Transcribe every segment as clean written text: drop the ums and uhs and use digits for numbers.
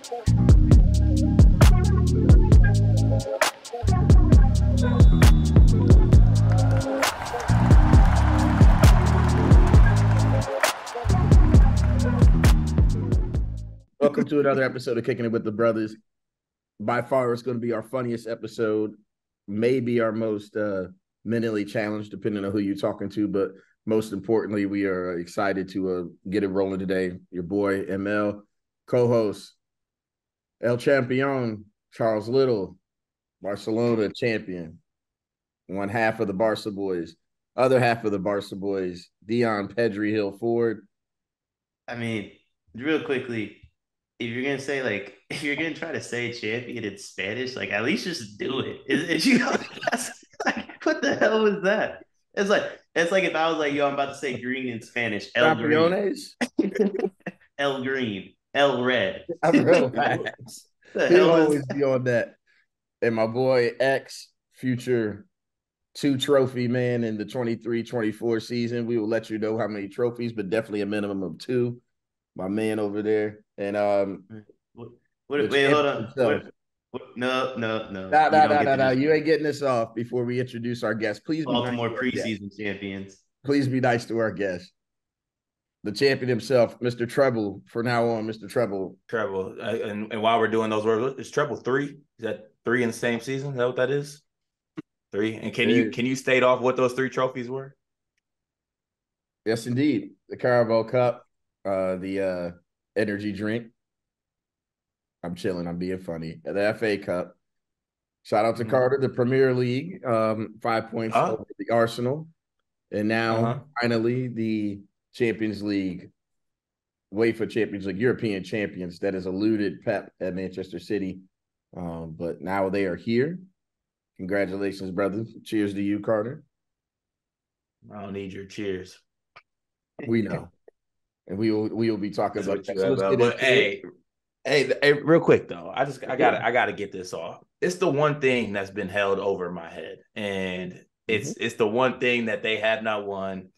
Welcome to another episode of Kicking It with the Brothers. By far, it's going to be our funniest episode, maybe our most mentally challenged, depending on who you're talking to. But most importantly, we are excited to get it rolling today. Your boy, ML, co-host, El Champion, Charles Little, Barcelona champion, one half of the Barca boys, other half of the Barca boys, Deion Pedri Hill Ford. I mean, real quickly, if you're gonna say if you're gonna try to say champion in Spanish, at least just do it. That's, what the hell is that? It's like if I was like, yo, I'm about to say green in Spanish, El Green, Campeones. El Green, El Red. I'm real fast. The He'll hell always is be on that. And my boy X, future 2-trophy man in the 23-24 season. We will let you know how many trophies, but definitely a minimum of 2. My man over there. And wait, hold on. No. No. You ain't getting this off before we introduce our guest. Please be Baltimore nice preseason champions. Please be nice to our guest. The champion himself, Mr. Treble. For now on, Mr. Treble. Treble. And while we're doing those words, is Treble 3? Is that 3 in the same season? Is that what that is? 3. And can you state off what those 3 trophies were? Yes, indeed. The Carabao Cup, the energy drink. I'm chilling. I'm being funny. The FA Cup. Shout out to Carter, the Premier League. 5 points over the Arsenal. And now, finally, the Champions League. UEFA Champions League, European champions. That has eluded Pep at Manchester City. But now they are here. Congratulations, brother. Cheers to you, Carter. I don't need your cheers. We know. And we will be talking about that. But hey, real quick though, I gotta get this off. It's the one thing that's been held over my head, and it's the one thing that they have not won,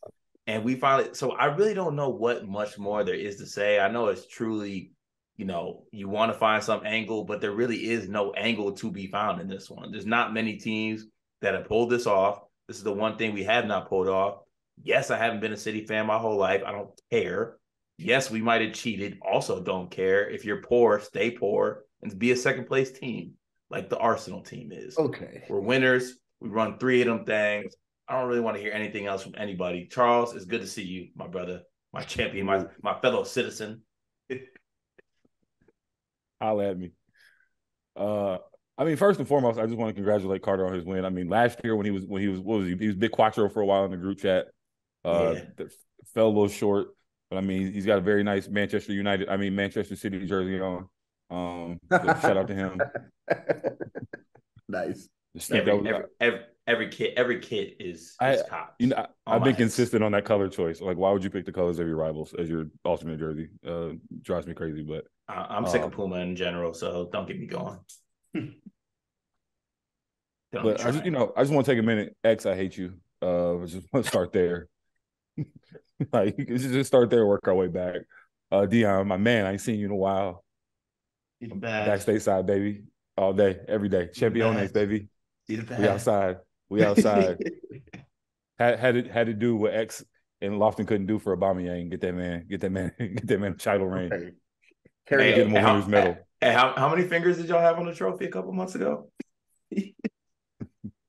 and we finally. So I really don't know what much more there is to say. I know it's truly, you want to find some angle, but there really is no angle to be found in this one. There's not many teams that have pulled this off. This is the one thing we have not pulled off. Yes, I haven't been a City fan my whole life. I don't care. Yes, we might have cheated. Also don't care. If you're poor, stay poor and be a second-place team like the Arsenal team is. Okay. We're winners. We run 3 of them things. I don't really want to hear anything else from anybody. Charles, it's good to see you, my brother, my champion, my fellow citizen. Holla at me. First and foremost, I just want to congratulate Carter on his win. I mean, last year when he was Big Quattro for a while in the group chat. Fell a little short. But he's got a very nice Manchester City jersey on. So shout out to him. Nice. Every kid is top. I've been consistent on that color choice. Like, why would you pick the colors of your rivals as your alternate jersey? Drives me crazy. But I'm sick of Puma in general, so don't get me going. But I just want to take a minute. X, I hate you. I just want to start there. Just start there, work our way back. Deion, my man, I ain't seen you in a while. Back stateside, baby, all day, every day. Championes, baby. We outside. had to do what X and Lofton couldn't do for Aubameyang. Get that man a title ring. Get him a winner's medal. Hey, how many fingers did y'all have on the trophy a couple months ago?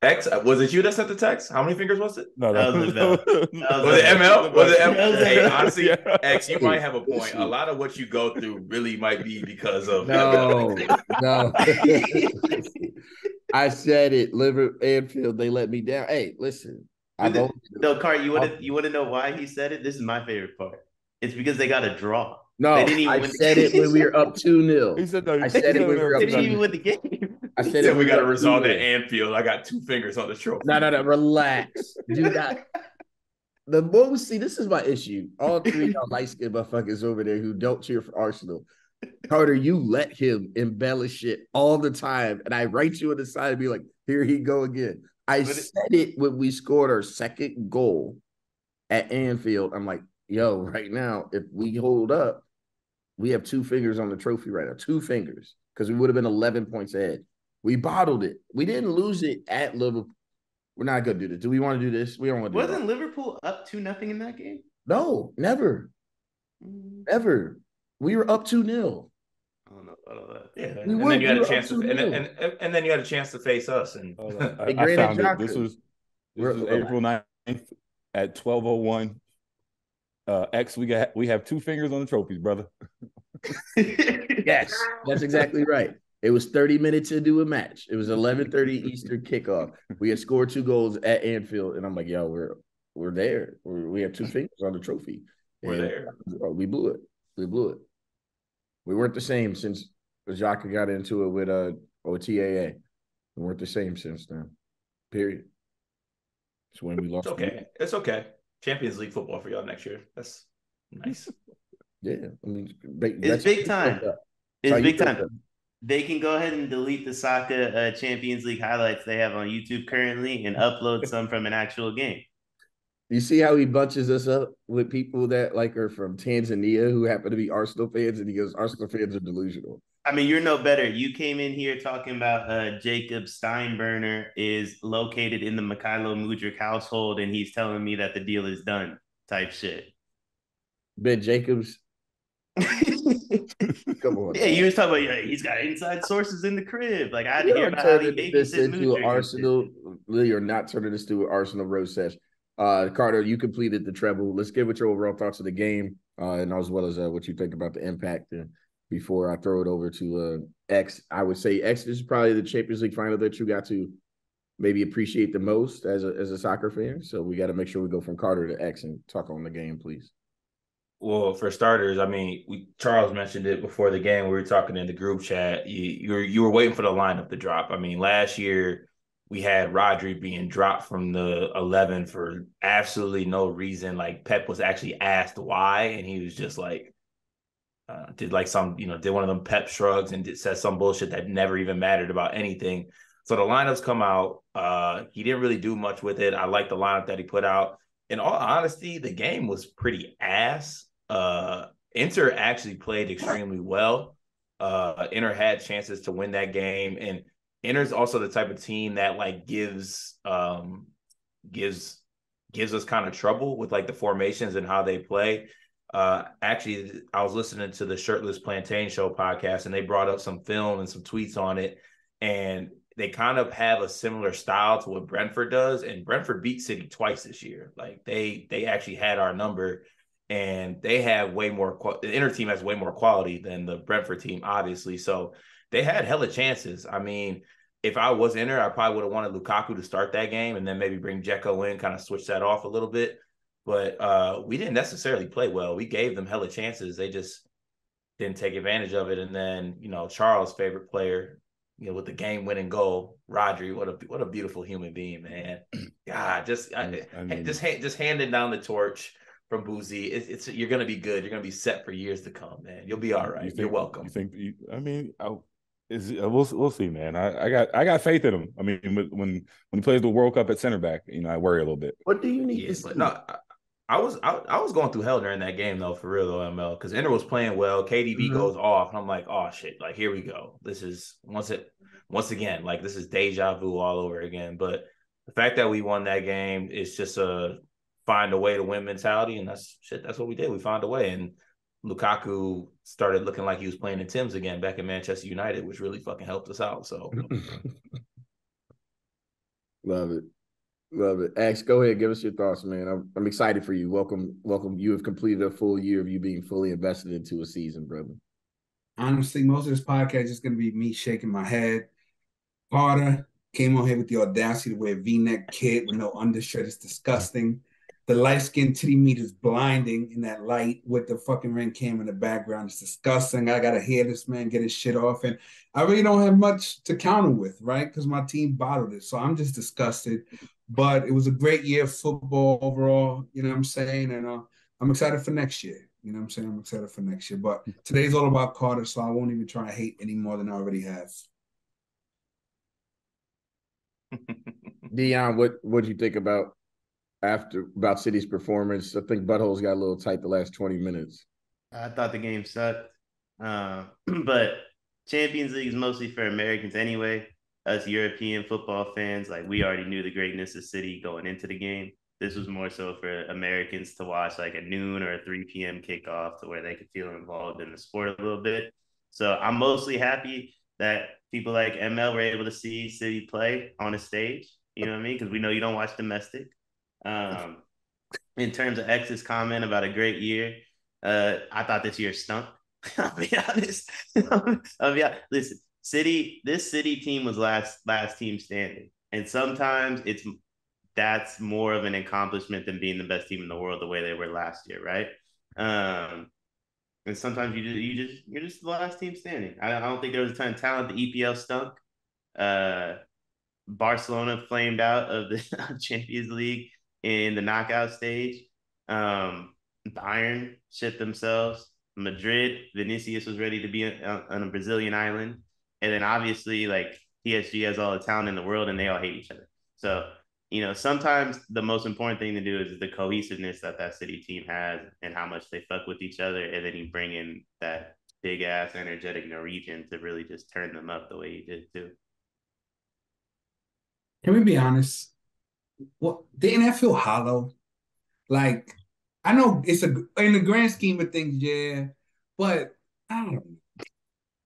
X, was it you that sent the text? How many fingers was it? No, was it ML? Was it ML? Hey, honestly, X, you might have a point. A lot of what you go through really might be because of no. I said it. Liverpool, Anfield, they let me down. Hey, listen. Cart, you want to know why he said it? This is my favorite part. It's because they got a draw. No, I said it when we were up 2-0. He said no. I said it when we were up 2-0. They didn't even win the game. I said we got to resolve at Anfield. I got 2 fingers on the trophy. No. Relax. Do not. See, this is my issue. All 3 y'all light-skinned motherfuckers over there who don't cheer for Arsenal. Carter, you let him embellish it all the time. And I write you on the side and be like, here he go again. I said it when we scored our second goal at Anfield. I'm like, yo, right now, if we hold up, We have 2 fingers on the trophy right now, 2 fingers, because we would have been 11 points ahead. We bottled it. We didn't lose it at Liverpool. We're not going to do this. Do we want to do this? We don't want to do it. Wasn't Liverpool up 2-0 in that game? No, never. Ever. We were up 2-0. I don't know about all that. Yeah, and then you had a chance to, and then you had a chance to face us. And I found it. This was April 9th at 12:01. X, we have 2 fingers on the trophies, brother. Yes, that's exactly right. It was 30 minutes into a match. It was 11:30 Eastern kickoff. We had scored 2 goals at Anfield, and I'm like, yo, we're there. We have 2 fingers on the trophy. We're there. We blew it. We weren't the same since Xhaka got into it with OTAA. We weren't the same since then. Period. It's when we lost. It's okay. Champions League football for y'all next year. That's nice. Yeah, I mean, it's big time. It's big time. They can go ahead and delete the soccer Champions League highlights they have on YouTube currently and upload some from an actual game. You see how he bunches us up with people that are from Tanzania who happen to be Arsenal fans, and he goes, Arsenal fans are delusional. I mean, you're no better. You came in here talking about Jacob Steinbrenner is located in the Mikhailo Mudryk household, and he's telling me that the deal is done type shit. Ben Jacobs. Come on. Yeah, you was talking about he's got inside sources in the crib. Like, I had to hear about how he babysit Mudryk. Arsenal. You're not turning this to an Arsenal road session. Carter, you completed the treble. Let's get what your overall thoughts of the game, and as well as what you think about the impact. Before I throw it over to X, I would say X is probably the Champions League final that you got to maybe appreciate the most as a soccer fan. So we got to make sure we go from Carter to X and talk on the game, please. Well, for starters, I mean, Charles mentioned it before the game. We were talking in the group chat. You were waiting for the lineup to drop. I mean, last year we had Rodri being dropped from the 11 for absolutely no reason. Like, Pep was actually asked why, and he was just like, did one of them Pep shrugs and said some bullshit that never even mattered about anything. So the lineups come out. He didn't really do much with it. I like the lineup that he put out. In all honesty, the game was pretty ass. Inter actually played extremely well. Inter had chances to win that game, and Inter's also the type of team that gives us kind of trouble with the formations and how they play. Actually, I was listening to the Shirtless Plantain Show podcast, and they brought up some film and some tweets on it, and they kind of have a similar style to what Brentford does, and Brentford beat City twice this year. Like, they actually had our number, and they have way more the Inter team has way more quality than the Brentford team, obviously. So they had hella chances. I mean, if I was Inter, I probably would have wanted Lukaku to start that game and then maybe bring Dzeko in, kind of switch that off a little bit. But we didn't necessarily play well. We gave them hella chances. They just didn't take advantage of it. And then, Charles' favorite player, with the game-winning goal, Rodri, what a beautiful human being, man. God, just handing down the torch from Boozy. You're gonna be good. You're gonna be set for years to come, man. You'll be all right. You're welcome. We'll see, man. I got faith in him. I mean, when he plays the World Cup at center back, I worry a little bit. What do you need? No, I was going through hell during that game though, for real though, ML, because Inter was playing well. KDB goes off, and I'm like, oh shit, here we go. This is once again, this is deja vu all over again. But the fact that we won that game is just a find a way to win mentality, and that's what we did. We found a way, and Lukaku started looking like he was playing in Tim's again back in Manchester United, which really fucking helped us out. So love it. Ax, go ahead, give us your thoughts, man. I'm excited for you. Welcome. You have completed a full year of you being fully invested into a season, brother. Honestly, most of this podcast is going to be me shaking my head. Carter came on here with the audacity to wear a V-neck kit with no undershirt. It's disgusting. The light-skinned titty meat is blinding in that light with the fucking ring cam in the background. It's disgusting. I got to hear this man get his shit off. And I really don't have much to counter with, right? Because my team bottled it. So I'm just disgusted. But it was a great year of football overall, you know what I'm saying? And I'm excited for next year. You know what I'm saying? I'm excited for next year. But today's all about Carter, so I won't even try to hate any more than I already have. Deion, what do you think about City's performance? I think buttholes got a little tight the last 20 minutes. I thought the game sucked. But Champions League is mostly for Americans anyway. Us European football fans, like we already knew the greatness of City going into the game. This was more so for Americans to watch like a noon or a 3 p.m. kickoff to where they could feel involved in the sport a little bit. So I'm mostly happy that people like ML were able to see City play on a stage. You know what I mean? Because we know you don't watch domestic. Um, in terms of X's comment about a great year, I thought this year stunk. I'll be honest. Listen, this City team was last team standing, and sometimes that's more of an accomplishment than being the best team in the world the way they were last year, right? And sometimes you're just the last team standing. I don't think there was a ton of talent. The EPL stunk. Barcelona flamed out of the Champions League in the knockout stage. Bayern shit themselves. Madrid, Vinicius was ready to be on a Brazilian island. And then obviously, like, PSG has all the talent in the world and they all hate each other. So, sometimes the most important thing to do is the cohesiveness that City team has and how much they fuck with each other. And then you bring in that big ass energetic Norwegian to really just turn them up the way he did too. Can we be honest? What didn't that feel hollow? Like, I know it's in the grand scheme of things, yeah, but I don't know.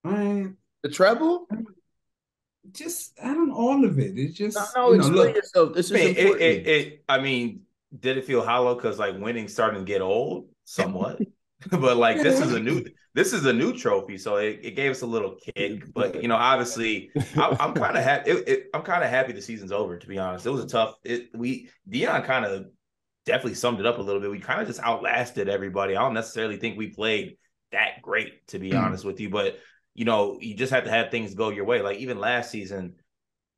Man, The treble? I don't all of it. It's just explain look. yourself. This is important. I mean, did it feel hollow because like winning starting to get old somewhat? But like this is a new trophy, so it gave us a little kick. But obviously, I'm kind of happy. I'm kind of happy the season's over. To be honest, it was a tough. Deion kind of definitely summed it up a little bit. We kind of just outlasted everybody. I don't necessarily think we played that great, to be honest with you. But you just have to have things go your way. Like even last season,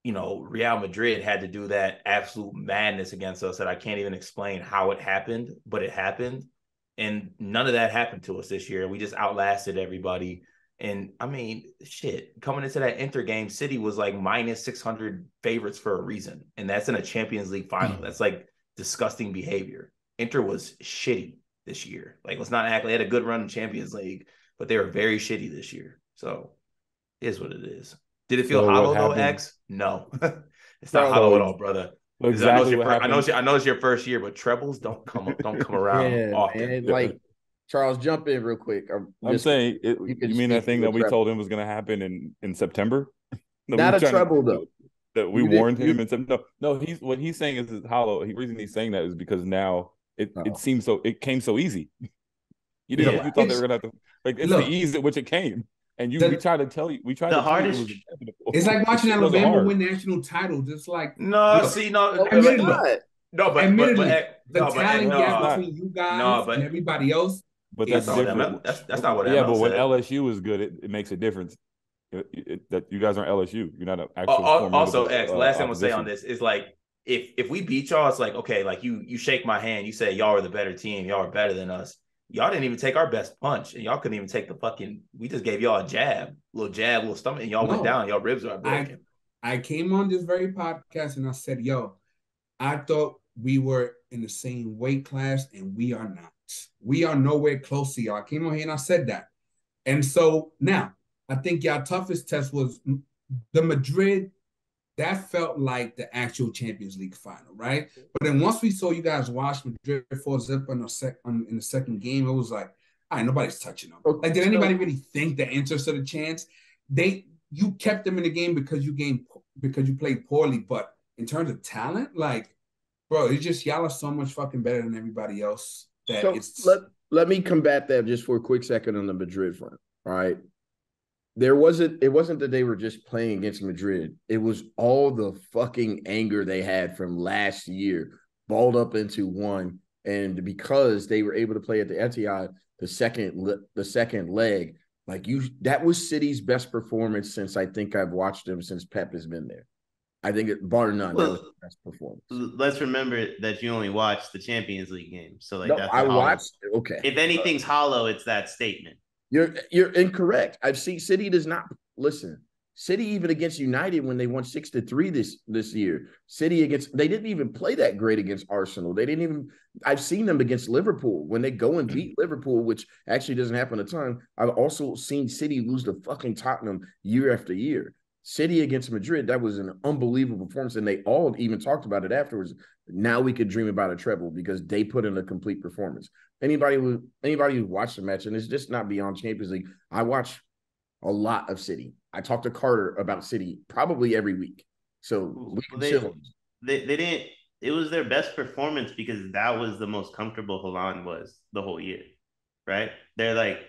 Real Madrid had to do that absolute madness against us that I can't even explain how it happened, but it happened. And none of that happened to us this year. We just outlasted everybody. And I mean, shit, coming into that Inter game, City was like minus 600 favorites for a reason. And that's in a Champions League final. That's like disgusting behavior. Inter was shitty this year. Like, let's not act. They had a good run in Champions League, but they were very shitty this year. So it is what it is. Did it feel hollow though, X? No. It's not hollow at all, brother. Exactly I know it's your first year, but trebles don't come around often. Man. Like, Charles, jump in real quick. I'm saying, you mean that thing that we told him was going to happen in September? Not a treble, though. That we warned him in September. No, what he's saying is hollow. The reason he's saying that is because now it seems so. It came so easy. You thought they were going to have to it's the ease at which it came. And we try to tell you, the hardest. It's like watching Alabama win national titles. It's like admittedly, the talent gap between you guys and everybody else. But that's different. That's not what. Yeah, but when LSU is good, it makes a difference. That you guys aren't LSU. You're not an actual. Also, X. Last thing I'm gonna say on this is like if we beat y'all, it's like okay, like you shake my hand, you say y'all are the better team, y'all are better than us. Y'all didn't even take our best punch, and y'all couldn't even take the fucking. We just gave y'all a little stomach, and y'all went down. Y'all ribs are broken. I came on this very podcast and I said, "Yo, I thought we were in the same weight class, and we are not. We are nowhere close to y'all." I came on here and I said that, and so now I think y'all toughest test was the Madrid. That felt like the actual Champions League final, right? But then once we saw you guys watch Madrid 4-0 in the second game, it was like, all right, nobody's touching them. Like, did anybody really think the Inter stood a chance? You kept them in the game because you played poorly, but in terms of talent, like, bro, it's just y'all are so much fucking better than everybody else. Let me combat that just for a quick second on the Madrid front. All right. It wasn't that they were just playing against Madrid. It was all the fucking anger they had from last year balled up into one. And because they were able to play at the Etihad the second leg, that was City's best performance since I think I've watched them since Pep has been there. I think bar none, that was the best performance. Let's remember that you only watched the Champions League game. So I watched. Okay. If anything's hollow, it's that statement. You're incorrect. I've seen City does not listen. City even against United when they won 6-3 this year. They didn't even play that great against Arsenal. They didn't even. I've seen them against Liverpool when they go and beat Liverpool, which actually doesn't happen a ton. I've also seen City lose to fucking Tottenham year after year. City against Madrid, that was an unbelievable performance, and they all even talked about it afterwards. Now we could dream about a treble because they put in a complete performance. Anybody who watched the match, and it's just not beyond Champions League. I watch a lot of City. I talk to Carter about City probably every week. So we can chill. They didn't. It was their best performance because that was the most comfortable Haaland was the whole year, right? They're like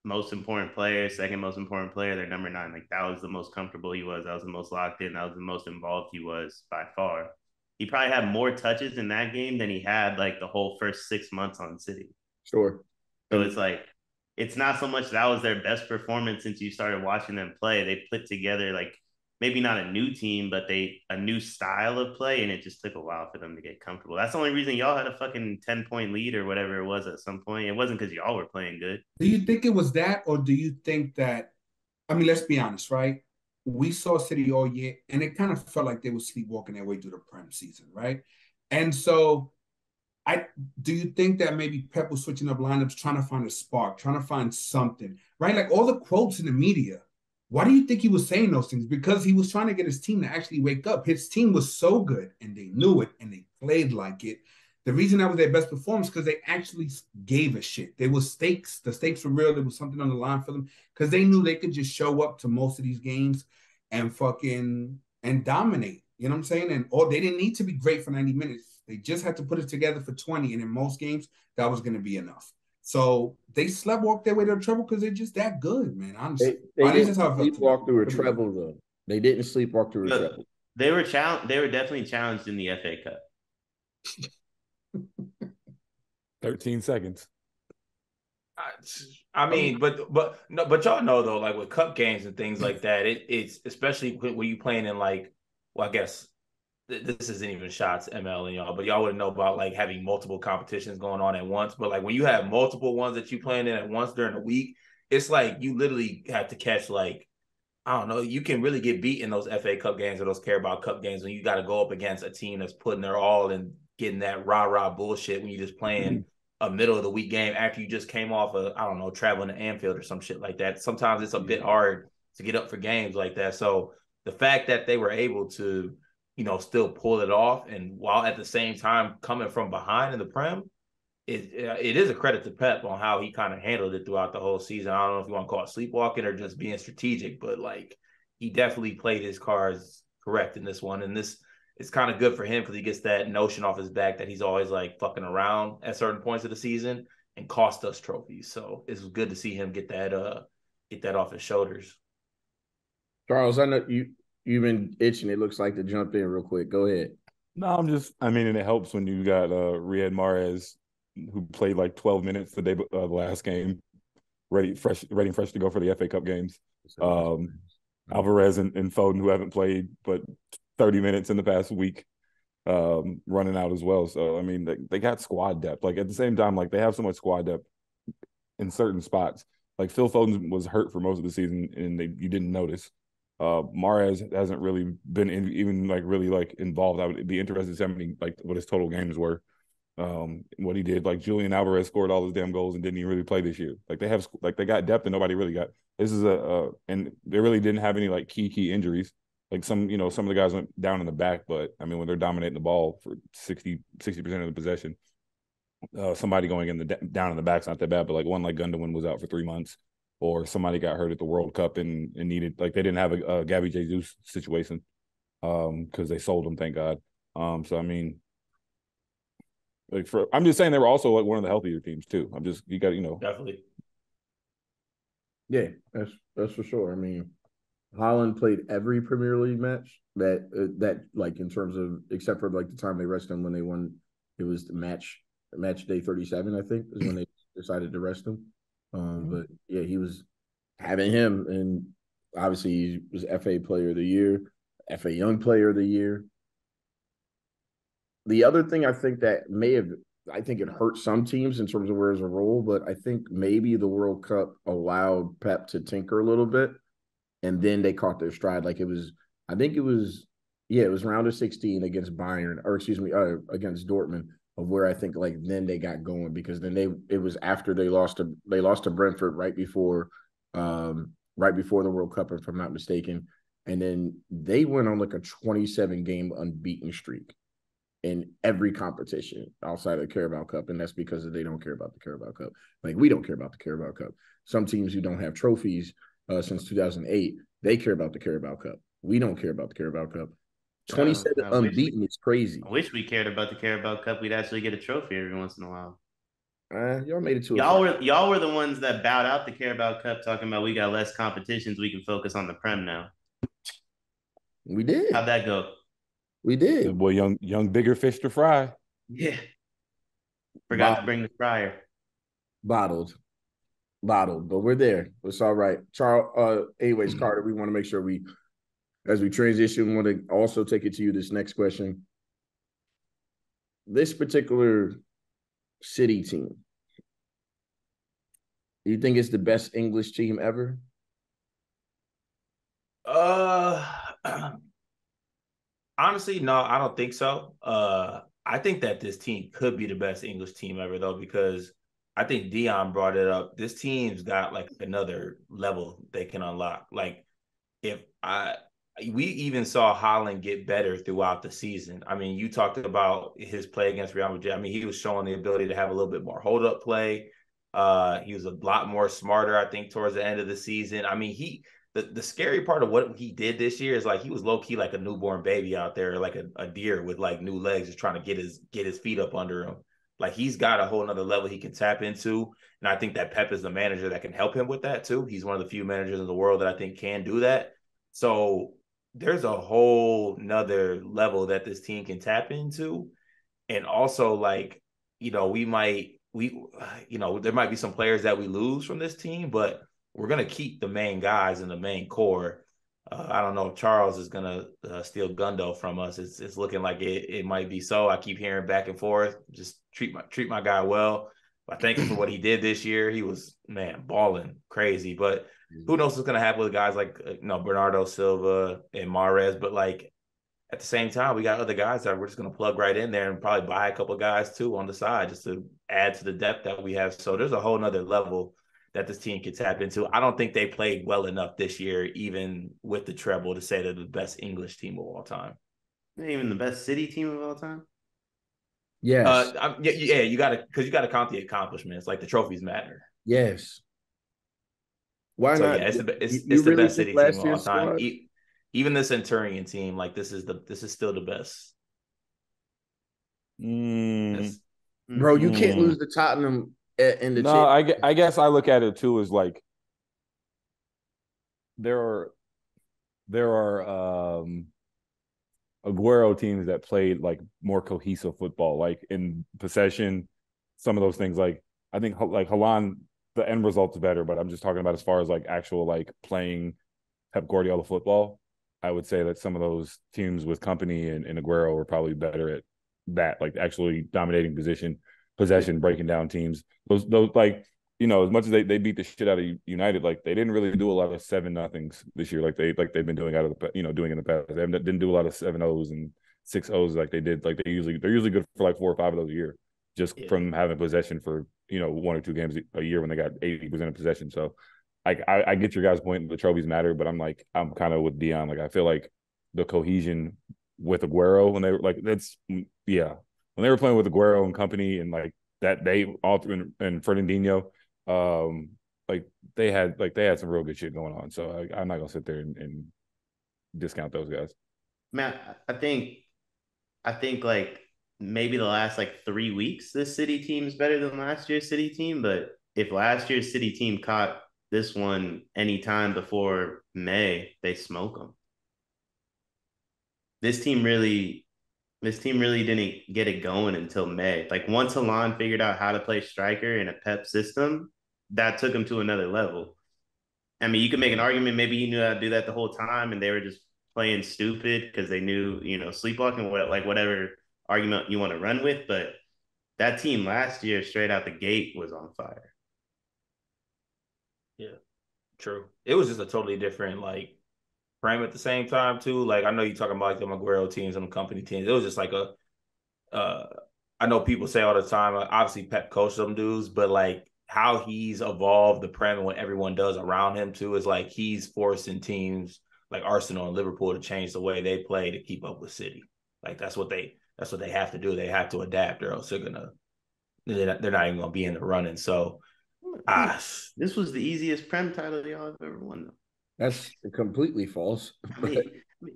most important player, second most important player. They're number 9. Like that was the most comfortable he was. That was the most locked in. That was the most involved he was by far. He probably had more touches in that game than he had like the whole first 6 months on City. Sure. So it's like it's not so much that was their best performance since you started watching them play. They put together like maybe not a new team, but a new style of play, and it just took a while for them to get comfortable. That's the only reason y'all had a fucking 10-point lead or whatever it was at some point. It wasn't because y'all were playing good. Do you think it was that, or do you think that? I mean, let's be honest, right? We saw City all year, and it kind of felt like they were sleepwalking their way through the Prem season, right? And so do you think that maybe Pep was switching up lineups, trying to find a spark, trying to find something, right? Like all the quotes in the media. Why do you think he was saying those things? Because he was trying to get his team to actually wake up. His team was so good, and they knew it, and they played like it. The reason that was their best performance because they actually gave a shit. There was stakes. The stakes were real. There was something on the line for them because they knew they could just show up to most of these games and dominate. You know what I'm saying? And they didn't need to be great for 90 minutes. They just had to put it together for 20, and in most games, that was going to be enough. So they sleepwalked their way to the treble because they're just that good, man. Honestly, they didn't sleepwalk through a treble though. They didn't sleepwalk through a treble. They were definitely challenged in the FA Cup. 13 seconds. I mean, but y'all know though, like with cup games and things like that, it's especially when you playing in like, well, I guess this isn't even shots ML and y'all, but y'all wouldn't know about like having multiple competitions going on at once. But like when you have multiple ones that you playing in at once during the week, it's like you literally have to catch like, I don't know, you can really get beat in those FA Cup games or those Carabao Cup games when you got to go up against a team that's putting their all and getting that rah-rah bullshit when you're just playing a middle of the week game after you just came off of, I don't know, traveling to Anfield or some shit like that. Sometimes it's a bit hard to get up for games like that. So the fact that they were able to, still pull it off, and while at the same time coming from behind in the Prem, it is a credit to Pep on how he kind of handled it throughout the whole season. I don't know if you want to call it sleepwalking or just being strategic, but like he definitely played his cards correct in this one. And it's kind of good for him because he gets that notion off his back that he's always like fucking around at certain points of the season and cost us trophies. So it's good to see him get that off his shoulders. Charles, I know you've been itching, it looks like, to jump in real quick. Go ahead. No, and it helps when you got Riyad Mahrez, who played like 12 minutes the last game, ready fresh to go for the FA Cup games. Alvarez and Foden, who haven't played but 30 minutes in the past week, running out as well. So I mean, they got squad depth. Like at the same time, like they have so much squad depth in certain spots. Like Phil Foden was hurt for most of the season, and you didn't notice. Mahrez hasn't really been even like really like involved. I would be interested to see what his total games were. What he did. Like Julian Alvarez scored all those damn goals and didn't even really play this year. Like they got depth and nobody really got. This is and they really didn't have any like key injuries. Like some of the guys went down in the back, but I mean when they're dominating the ball for 60% of the possession, somebody going down in the back's not that bad. But like one like Gundogan was out for 3 months. Or somebody got hurt at the World Cup and needed, like they didn't have a Gabby Jesus situation because they sold him, thank God. So I mean, I'm just saying they were also like one of the healthier teams too. You got definitely. Yeah, that's for sure. I mean, Haaland played every Premier League match that like in terms of, except for like the time they rested him when they won. It was the match day 37, I think, is when they decided to rest him. But yeah, he was having him, and obviously he was FA Player of the Year, FA Young Player of the Year. The other thing I think that I think it hurt some teams in terms of where as a role, but I think maybe the World Cup allowed Pep to tinker a little bit. and then they caught their stride. Like it was, I think it was, yeah, it was round of 16 against Bayern, or excuse me, against Dortmund, of where I think like then they got going, because then it was after they lost to Brentford right before the World Cup, if I'm not mistaken, and then they went on like a 27 game unbeaten streak in every competition outside of the Carabao Cup, and that's because they don't care about the Carabao Cup. Like we don't care about the Carabao Cup. Some teams who don't have trophies since 2008, they care about the Carabao Cup. We don't care about the Carabao Cup. 27 unbeaten is crazy. I wish we cared about the Carabao Cup. We'd actually get a trophy every once in a while. Y'all made it to y'all were the ones that bowed out the Carabao Cup, talking about we got less competitions, we can focus on the Prem now. We did. How'd that go? We did. Boy, young bigger fish to fry. Yeah. Forgot to bring the fryer. Bottled, but we're there. It's all right. Charles. Anyways, Carter, we want to make sure as we transition, we want to also take it to you. This next question. This particular City team, you think it's the best English team ever? Honestly, no, I don't think so. I think that this team could be the best English team ever, though, because I think Deion brought it up. This team's got like another level they can unlock. Like we even saw Haaland get better throughout the season. I mean, you talked about his play against Real Madrid. I mean, he was showing the ability to have a little bit more hold up play. He was a lot more smarter, I think, towards the end of the season. I mean, the scary part of what he did this year is like he was low key like a newborn baby out there, like a deer with like new legs, just trying to get his feet up under him. Like he's got a whole nother level he can tap into. And I think that Pep is the manager that can help him with that too. He's one of the few managers in the world that I think can do that. So there's a whole nother level that this team can tap into. And also, like, there might be some players that we lose from this team, but we're going to keep the main guys in the main core. I don't know if Charles is going to steal Gundo from us. It's looking like it might be so. I keep hearing back and forth. Just treat my guy well. I thank him for what he did this year. He was, man, balling crazy. But who knows what's going to happen with guys like Bernardo Silva and Mahrez. But like at the same time, we got other guys that we're just going to plug right in there and probably buy a couple of guys too on the side just to add to the depth that we have. So there's a whole nother level that this team can tap into. I don't think they played well enough this year, even with the treble, to say they're the best English team of all time. Even the best City team of all time? Yes. Yeah, you got to count the accomplishments. Like the trophies matter. Yes. Why not? Yeah, it's the best City team of all time. Even the Centurion team, like this is still the best. Bro, you can't lose to Tottenham in the I guess I look at it too as like there are Aguero teams that played like more cohesive football, like in possession, some of those things. Like I think like Haaland, the end result's better, but I'm just talking about as far as like actual like playing Pep Guardiola football. I would say that some of those teams with Company and Aguero were probably better at that, like actually dominating possession, breaking down teams. Those like, as much as they beat the shit out of United, like they didn't really do a lot of 7-0s this year, like they've been doing doing in the past. They didn't do a lot of 7-0s and 6-0s like they did. Like they're usually good for like 4 or 5 of those a year, just from having possession for 1 or 2 games a year when they got 80% of possession. So I get your guys' point. The trophies matter, but I'm kind of with Deion. Like I feel like the cohesion with Aguero when they were like when they were playing with Aguero and Company and like that they all through and Fernandinho, like they had some real good shit going on. So I'm not gonna sit there and discount those guys. Man, I think like maybe the last like 3 weeks this City team is better than last year's City team, but if last year's City team caught this one anytime before May, they smoke them. This team really didn't get it going until May. Like once Haaland figured out how to play striker in a Pep system, that took him to another level. I mean, you could make an argument maybe he knew how to do that the whole time and they were just playing stupid because they knew, sleepwalking, whatever argument you want to run with. But that team last year, straight out the gate, was on fire. Yeah. True. It was just a totally different like frame at the same time too. Like I know you talking about like the Aguero teams and the company teams. It was just like I know people say all the time, obviously Pep coached them dudes, but like how he's evolved the Prem and what everyone does around him too is like he's forcing teams like Arsenal and Liverpool to change the way they play to keep up with City. Like that's what they have to do. They have to adapt, or else they're not even gonna be in the running. So this was the easiest Prem title y'all have ever won, though. That's completely false. I mean,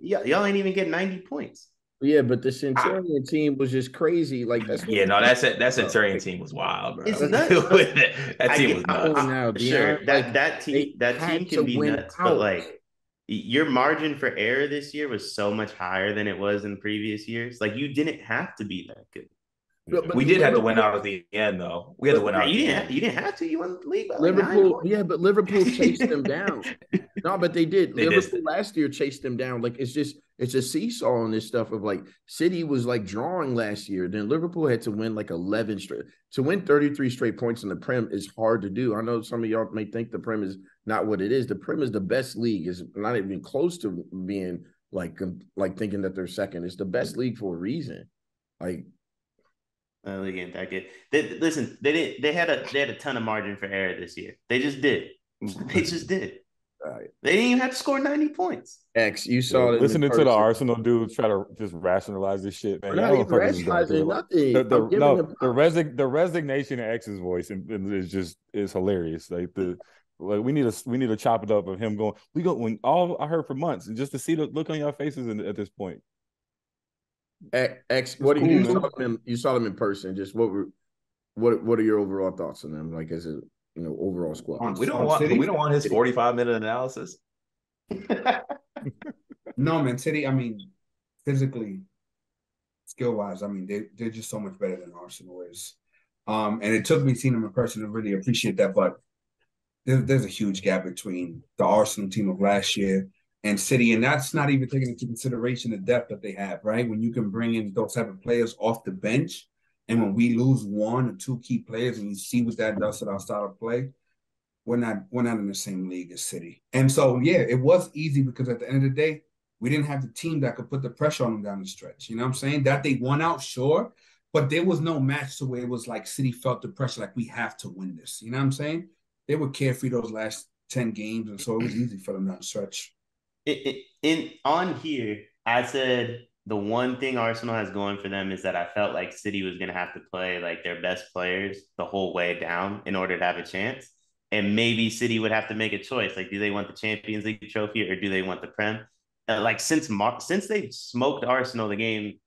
y'all ain't even get 90 points. Yeah, but the Centurion team was just crazy. Like that's that Centurion team was wild, bro. It's nuts. That team was nuts. Now, sure, Deion, that team can be nuts, but like your margin for error this year was so much higher than it was in previous years. Like you didn't have to be that good. But we did have to win out at the end, though. We had to win out. You didn't have to. You won the league by Liverpool. Yeah, but Liverpool chased them down. No, but they did. Liverpool last year chased them down. Like it's a seesaw on this stuff of like City was like drawing last year. Then Liverpool had to win like 11 straight. To win 33 straight points in the Prem is hard to do. I know some of y'all may think the Prem is not what it is. The Prem is the best league. It's not even close to being like thinking that they're second. It's the best league for a reason. Like. League ain't that good. They had a ton of margin for error this year. They just did. They just did. Right. They didn't even have to score 90 points. X, you saw it. Listening to the Arsenal dudes try to just rationalize this shit, man. We're not even rationalizing nothing. The resignation in X's voice is hilarious. Like we need to chop it up of him going. When all I heard for months, and just to see the look on your faces at this point. X, what do you saw them in person? Just what are your overall thoughts on them? Like as a overall squad. We don't want his 45-minute analysis. No, man, City. I mean, physically, skill wise, I mean they're just so much better than Arsenal is. And it took me seeing them in person to really appreciate that. But there's a huge gap between the Arsenal team of last year and City, and that's not even taking into consideration the depth that they have, right? When you can bring in those type of players off the bench, and when we lose one or two key players, and you see what that does to our style of play, we're not in the same league as City. And so, yeah, it was easy because at the end of the day, we didn't have the team that could put the pressure on them down the stretch. You know what I'm saying? That they won out, sure, but there was no match to where it was like City felt the pressure, like we have to win this. You know what I'm saying? They were carefree those last 10 games, and so it was easy for them down the stretch. On here, I said the one thing Arsenal has going for them is that I felt like City was going to have to play like their best players the whole way down in order to have a chance. And maybe City would have to make a choice. Like, do they want the Champions League trophy or do they want the Prem? Like since they smoked Arsenal the game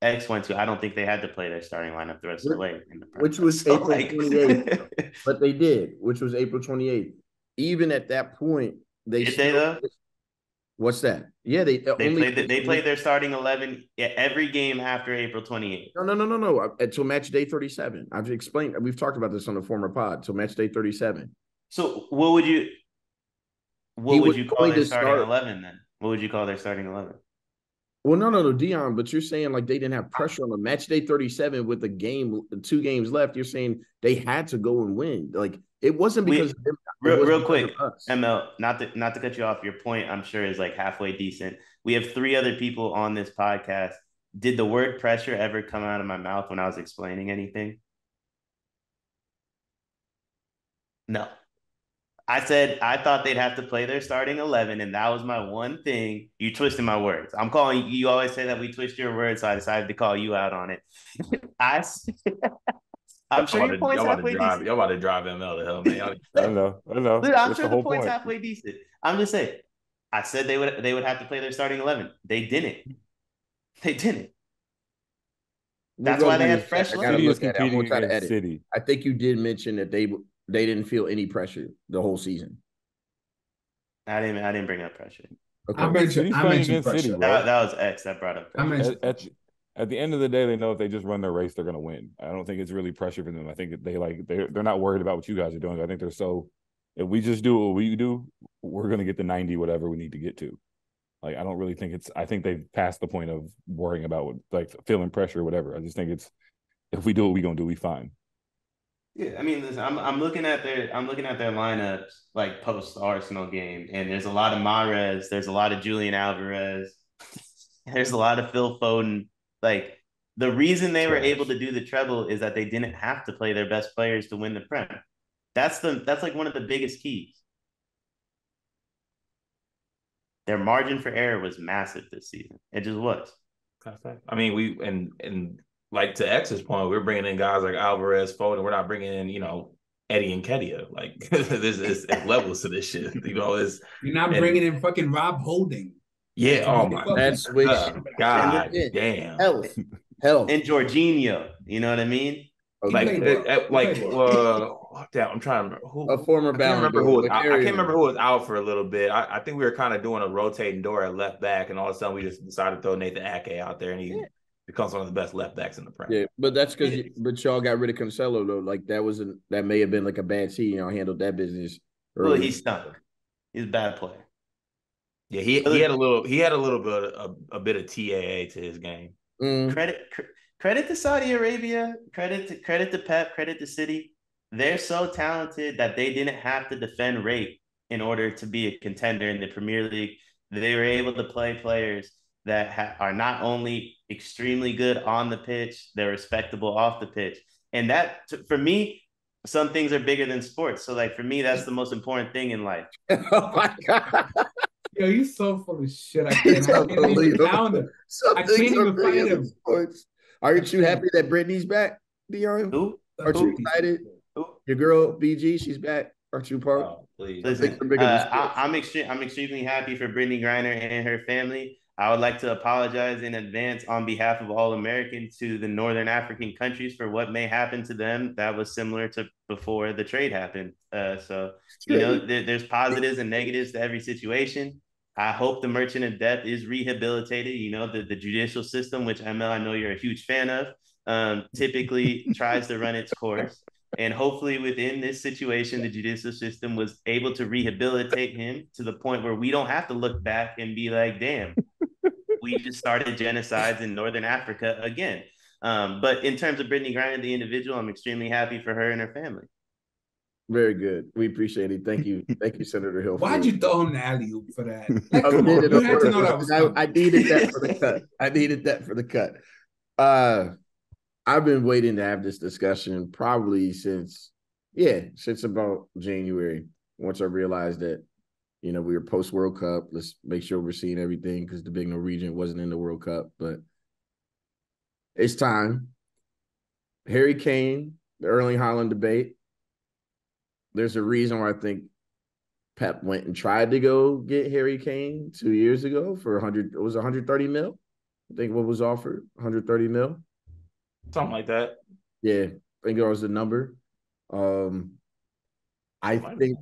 X went to, I don't think they had to play their starting lineup the rest of the way in the Prem. Which was April 28th. But they did, which was April 28th. Even at that point, did they though? What's that? Yeah, they played their starting 11 every game after April 28th. No. Until match day 37. I've explained. We've talked about this on the former pod. Till match day 37. So what would you call their starting 11 then? What would you call their starting 11? Well, no, Deion. But you're saying like they didn't have pressure on the match day 37 with the 2 games left. You're saying they had to go and win. Like it wasn't because of them. Real quick, ML, not to cut you off. Your point, I'm sure, is like halfway decent. We have 3 other people on this podcast. Did the word pressure ever come out of my mouth when I was explaining anything? No. I said I thought they'd have to play their starting 11, and that was my one thing. You twisted my words. I'm calling you. You always say that we twist your words, so I decided to call you out on it. I'm sure your point's halfway decent. Y'all about to drive ML to hell, man. I know. Dude, I'm sure the point's halfway decent. I'm just saying. I said they would have to play their starting 11. They didn't. That's why they had fresh. I gotta look at it. I'm gonna try to edit. City. I think you did mention that they didn't feel any pressure the whole season. I didn't bring up pressure. Okay. I mentioned pressure. City, that was X that brought up pressure. At the end of the day, they know if they just run their race, they're going to win. I don't think it's really pressure for them. I think they're not worried about what you guys are doing. I think they're if we just do what we do, we're going to get the 90 whatever we need to get to. Like I don't really think I think they've passed the point of worrying about feeling pressure or whatever. I just think it's if we do what we're going to do, we fine. Yeah, I mean, listen, I'm looking at their lineups like post Arsenal game, and there's a lot of Mahrez, there's a lot of Julian Alvarez, there's a lot of Phil Foden. Like the reason they were able to do the treble is that they didn't have to play their best players to win the Prem. That's like one of the biggest keys. Their margin for error was massive this season. It just was. I mean, we and like to X's point, we're bringing in guys like Alvarez, Foden. We're not bringing in, Eddie and Kedia. Like this is levels to this shit. You're not bringing in fucking Rob Holding. Yeah. Oh my. That's which. God damn. Health. And Jorginho. You know what I mean? Damn, I'm trying to remember who. A former Ballon d'Or. I can't remember who was out for a little bit. I think we were kind of doing a rotating door at left back, and all of a sudden we just decided to throw Nathan Ake out there, and he becomes one of the best left backs in the Premier. Yeah, but that's because y'all got rid of Cancelo though. Like that may have been like a bad team. Y'all handled that business early. Well, he stunk. He's a bad player. Yeah, he had a little bit a bit of TAA to his game. Credit to Saudi Arabia, credit to Pep, credit to City. They're so talented that they didn't have to defend rate in order to be a contender in the Premier League. They were able to play players that are not only extremely good on the pitch, they're respectable off the pitch. And that, for me, some things are bigger than sports. So, like, for me, that's the most important thing in life. Oh, my God. Yo, he's so full of shit. I can't even count him. I can't even find him. Aren't you happy that Brittany's back, Deion? Who? Aren't you excited? Who? Your girl, BG, she's back. Aren't you, Park? Oh, please. Listen, I'm extremely happy for Brittany Griner and her family. I would like to apologize in advance on behalf of all Americans to the Northern African countries for what may happen to them. That was similar to before the trade happened. There's positives and negatives to every situation. I hope the merchant of death is rehabilitated. The judicial system, which ML, I know you're a huge fan of, typically tries to run its course. And hopefully within this situation, the judicial system was able to rehabilitate him to the point where we don't have to look back and be like, damn, we just started genocides in Northern Africa again. But in terms of Brittany Griner, the individual, I'm extremely happy for her and her family. Very good. We appreciate it. Thank you. Thank you, Senator Hill. Why'd you throw him the alley-oop for that? Like, come on, you had to know that was I needed that for the cut. I needed that for the cut. I've been waiting to have this discussion probably since about January. Once I realized that, we were post-World Cup. Let's make sure we're seeing everything because the Big Norwegian wasn't in the World Cup. But it's time. Harry Kane, the Erling Haaland debate. There's a reason why I think Pep went and tried to go get Harry Kane 2 years ago for 130 mil. I think what was offered, 130 mil. Something like that. Yeah, I think that was the number. I think,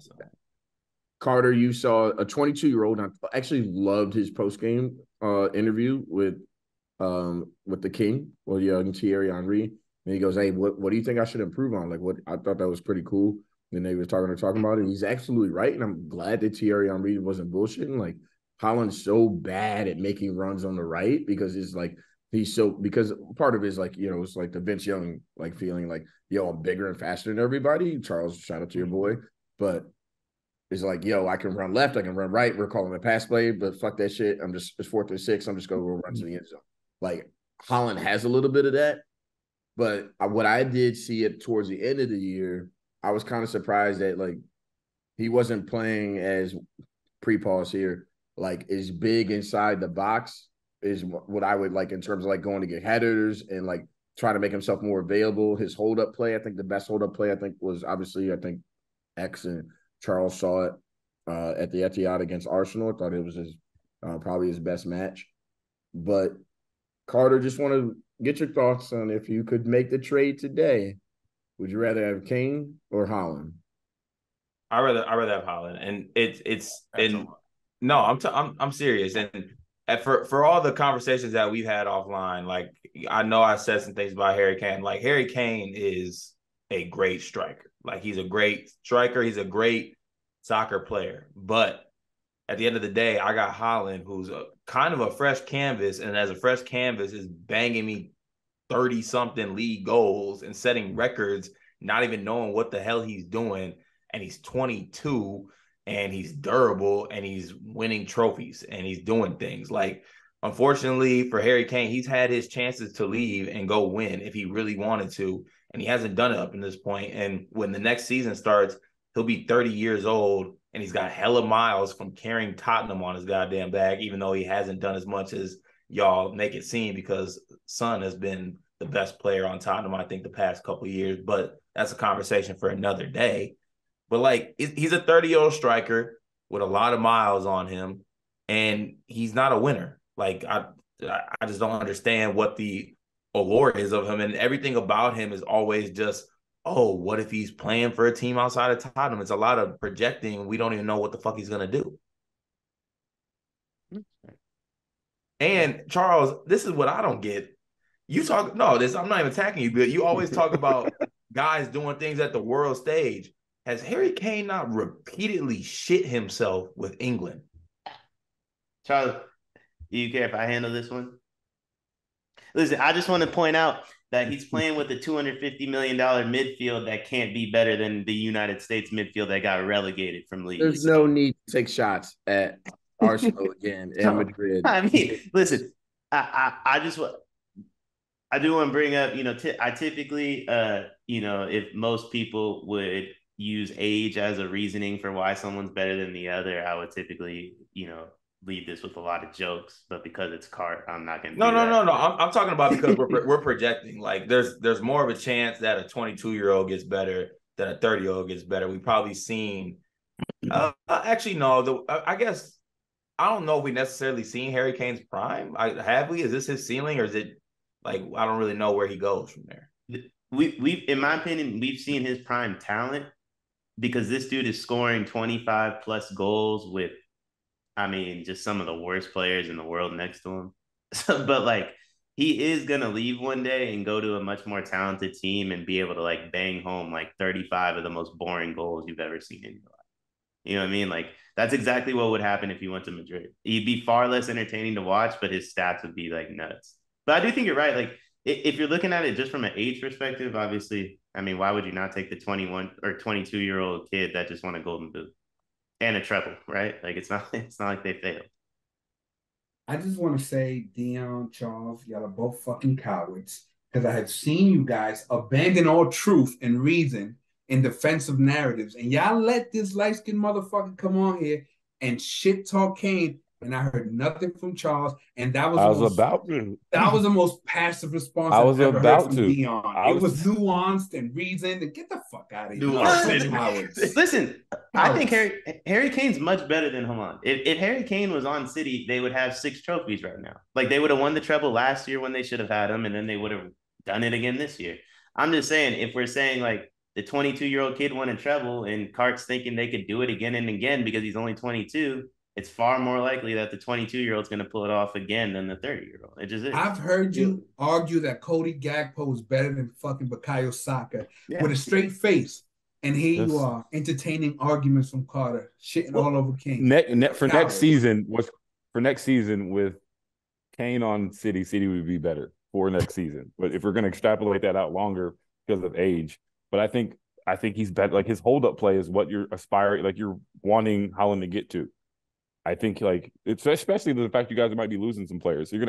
Carter, you saw a 22-year-old. I actually loved his post-game interview with the King, young Thierry Henry. And he goes, "Hey, what do you think I should improve on?" Like, what I thought that was pretty cool. And they were talking about it. He's absolutely right. And I'm glad that Thierry Henry wasn't bullshitting. Like, Haaland's so bad at making runs on the right because it's like because part of it is like, it's like the Vince Young like feeling like, yo, I'm bigger and faster than everybody. Charles, shout out to your boy. But it's like, yo, I can run left, I can run right. We're calling it pass play, but fuck that shit. It's 4th and 6. I'm just gonna go run to the end zone. Like, Haaland has a little bit of that. But what I did see it towards the end of the year, I was kind of surprised that, like, he wasn't playing as pre-pause here, like, as big inside the box is what I would like in terms of, like, going to get headers and, like, trying to make himself more available. His hold-up play, I think the best hold-up play, was obviously, X and Charles saw it at the Etihad against Arsenal. I thought it was probably his best match. But, Carter, just want to get your thoughts on if you could make the trade today. Would you rather have Kane or Haaland? I rather have Haaland, and I'm serious. And for all the conversations that we've had offline, like, I know I said some things about Harry Kane. Like, Harry Kane is a great striker. Like, he's a great striker. He's a great soccer player. But at the end of the day, I got Haaland, who's kind of a fresh canvas, and as a fresh canvas is banging me 30-something league goals and setting records not even knowing what the hell he's doing, and he's 22 and he's durable and he's winning trophies and he's doing things. Like, unfortunately for Harry Kane, he's had his chances to leave and go win if he really wanted to, and he hasn't done it up to this point. And when the next season starts, he'll be 30 years old and he's got hella miles from carrying Tottenham on his goddamn back, even though he hasn't done as much as y'all make it seem, because Son has been the best player on Tottenham, I think, the past couple of years. But that's a conversation for another day. But like, he's a 30-year-old striker with a lot of miles on him, and he's not a winner. Like, I just don't understand what the allure is of him, and everything about him is always just, oh, what if he's playing for a team outside of Tottenham? It's a lot of projecting. We don't even know what the fuck he's gonna do. And Charles, this is what I don't get. I'm not even attacking you, but you always talk about guys doing things at the world stage. Has Harry Kane not repeatedly shit himself with England? Charles, do you care if I handle this one? Listen, I just want to point out that he's playing with a $250 million midfield that can't be better than the United States midfield that got relegated from league. There's no need to take shots at Arsenal again and Madrid. I mean, listen, I do want to bring up, I typically, if most people would use age as a reasoning for why someone's better than the other, I would typically, lead this with a lot of jokes, but because it's Cart, I'm not going to. No. I'm talking about because we're projecting. Like, there's more of a chance that a 22-year-old gets better than a 30-year-old gets better. We've probably seen. Actually, no. I guess I don't know if we necessarily seen Harry Kane's prime. Have we? Is this his ceiling, or is it like I don't really know where he goes from there? We in my opinion, we've seen his prime talent, because this dude is scoring 25 plus goals with, just some of the worst players in the world next to him. But like, he is going to leave one day and go to a much more talented team and be able to like bang home like 35 of the most boring goals you've ever seen in your life. You know what I mean? Like, that's exactly what would happen if he went to Madrid. He'd be far less entertaining to watch, but his stats would be like nuts. But I do think you're right. Like, if you're looking at it just from an age perspective, obviously, why would you not take the 21 or 22-year-old kid that just won a golden boot and a treble, right? Like, it's not like they failed. I just want to say, Deion, Charles, y'all are both fucking cowards, because I have seen you guys abandon all truth and reason in defensive narratives, and y'all let this light-skinned motherfucker come on here and shit talk Kane, and I heard nothing from Charles, and that was the most passive response I've ever heard from Deion. It was nuanced and reasoned, and get the fuck out of here. Listen, I think Harry Kane's much better than Haaland. If Harry Kane was on City, they would have 6 trophies right now. Like, they would have won the treble last year when they should have had him, and then they would have done it again this year. I'm just saying, if we're saying like the 22-year-old kid won a treble and Cart's thinking they could do it again and again because he's only 22, it's far more likely that the 22-year-old's going to pull it off again than the 30-year-old. It just is. I've heard you argue that Cody Gakpo is better than fucking Bukayo Saka with a straight face. And here you are entertaining arguments from Carter, shitting all over Kane. For next season with Kane on City would be better for next season. But if we're going to extrapolate that out longer because of age, but I think he's better. Like, his hold up play is what you're aspiring, like you're wanting Haaland to get to. I think, like, it's especially the fact you guys might be losing some players. So you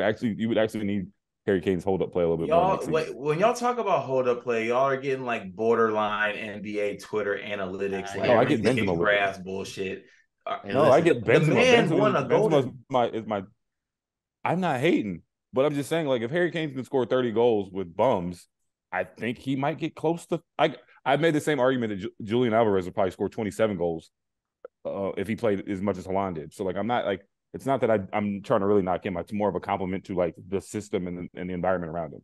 would actually need Harry Kane's hold up play a little bit more. When y'all talk about hold up play, y'all are getting like borderline NBA Twitter analytics. I get Benzema grass bullshit. I get Benzema. The man won a goal. I'm not hating, but I'm just saying, like, if Harry Kane can score 30 goals with bums, I think he might get close to. I made the same argument that Julian Alvarez would probably score 27 goals. If he played as much as Haaland did. So, like, I'm not, like, it's not that I'm trying to really knock him. It's more of a compliment to, like, the system and the environment around him.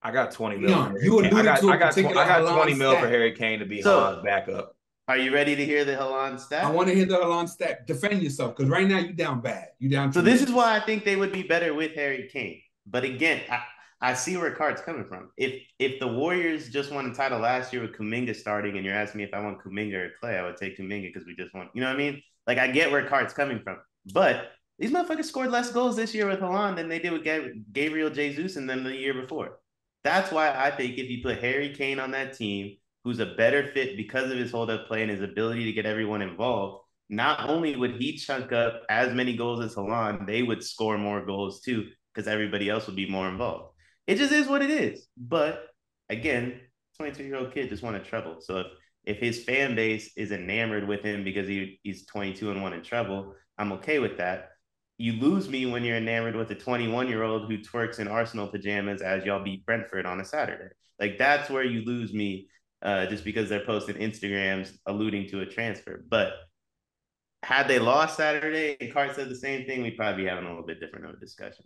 I got 20 mil. I got 20 mil for Harry Kane to be Haaland's backup. Are you ready to hear the Haaland stat? I want to hear the Haaland stat. Defend yourself, because right now you down bad. You down. So this is why I think they would be better with Harry Kane. But again, I see where Cart's coming from. If the Warriors just won a title last year with Kuminga starting, and you're asking me if I want Kuminga or Clay, I would take Kuminga because we just won. You know what I mean? Like, I get where Cart's coming from. But these motherfuckers scored less goals this year with Haaland than they did with Gabriel Jesus and then the year before. That's why I think if you put Harry Kane on that team who's a better fit because of his hold-up play and his ability to get everyone involved, not only would he chunk up as many goals as Haaland, they would score more goals too because everybody else would be more involved. It just is what it is. But again, 22-year-old kid just won a treble. So if his fan base is enamored with him because he's 22 and won a treble, I'm okay with that. You lose me when you're enamored with a 21-year-old who twerks in Arsenal pajamas as y'all beat Brentford on a Saturday. Like, that's where you lose me just because they're posting Instagrams alluding to a transfer. But had they lost Saturday and Cart said the same thing, we'd probably be having a little bit different of a discussion.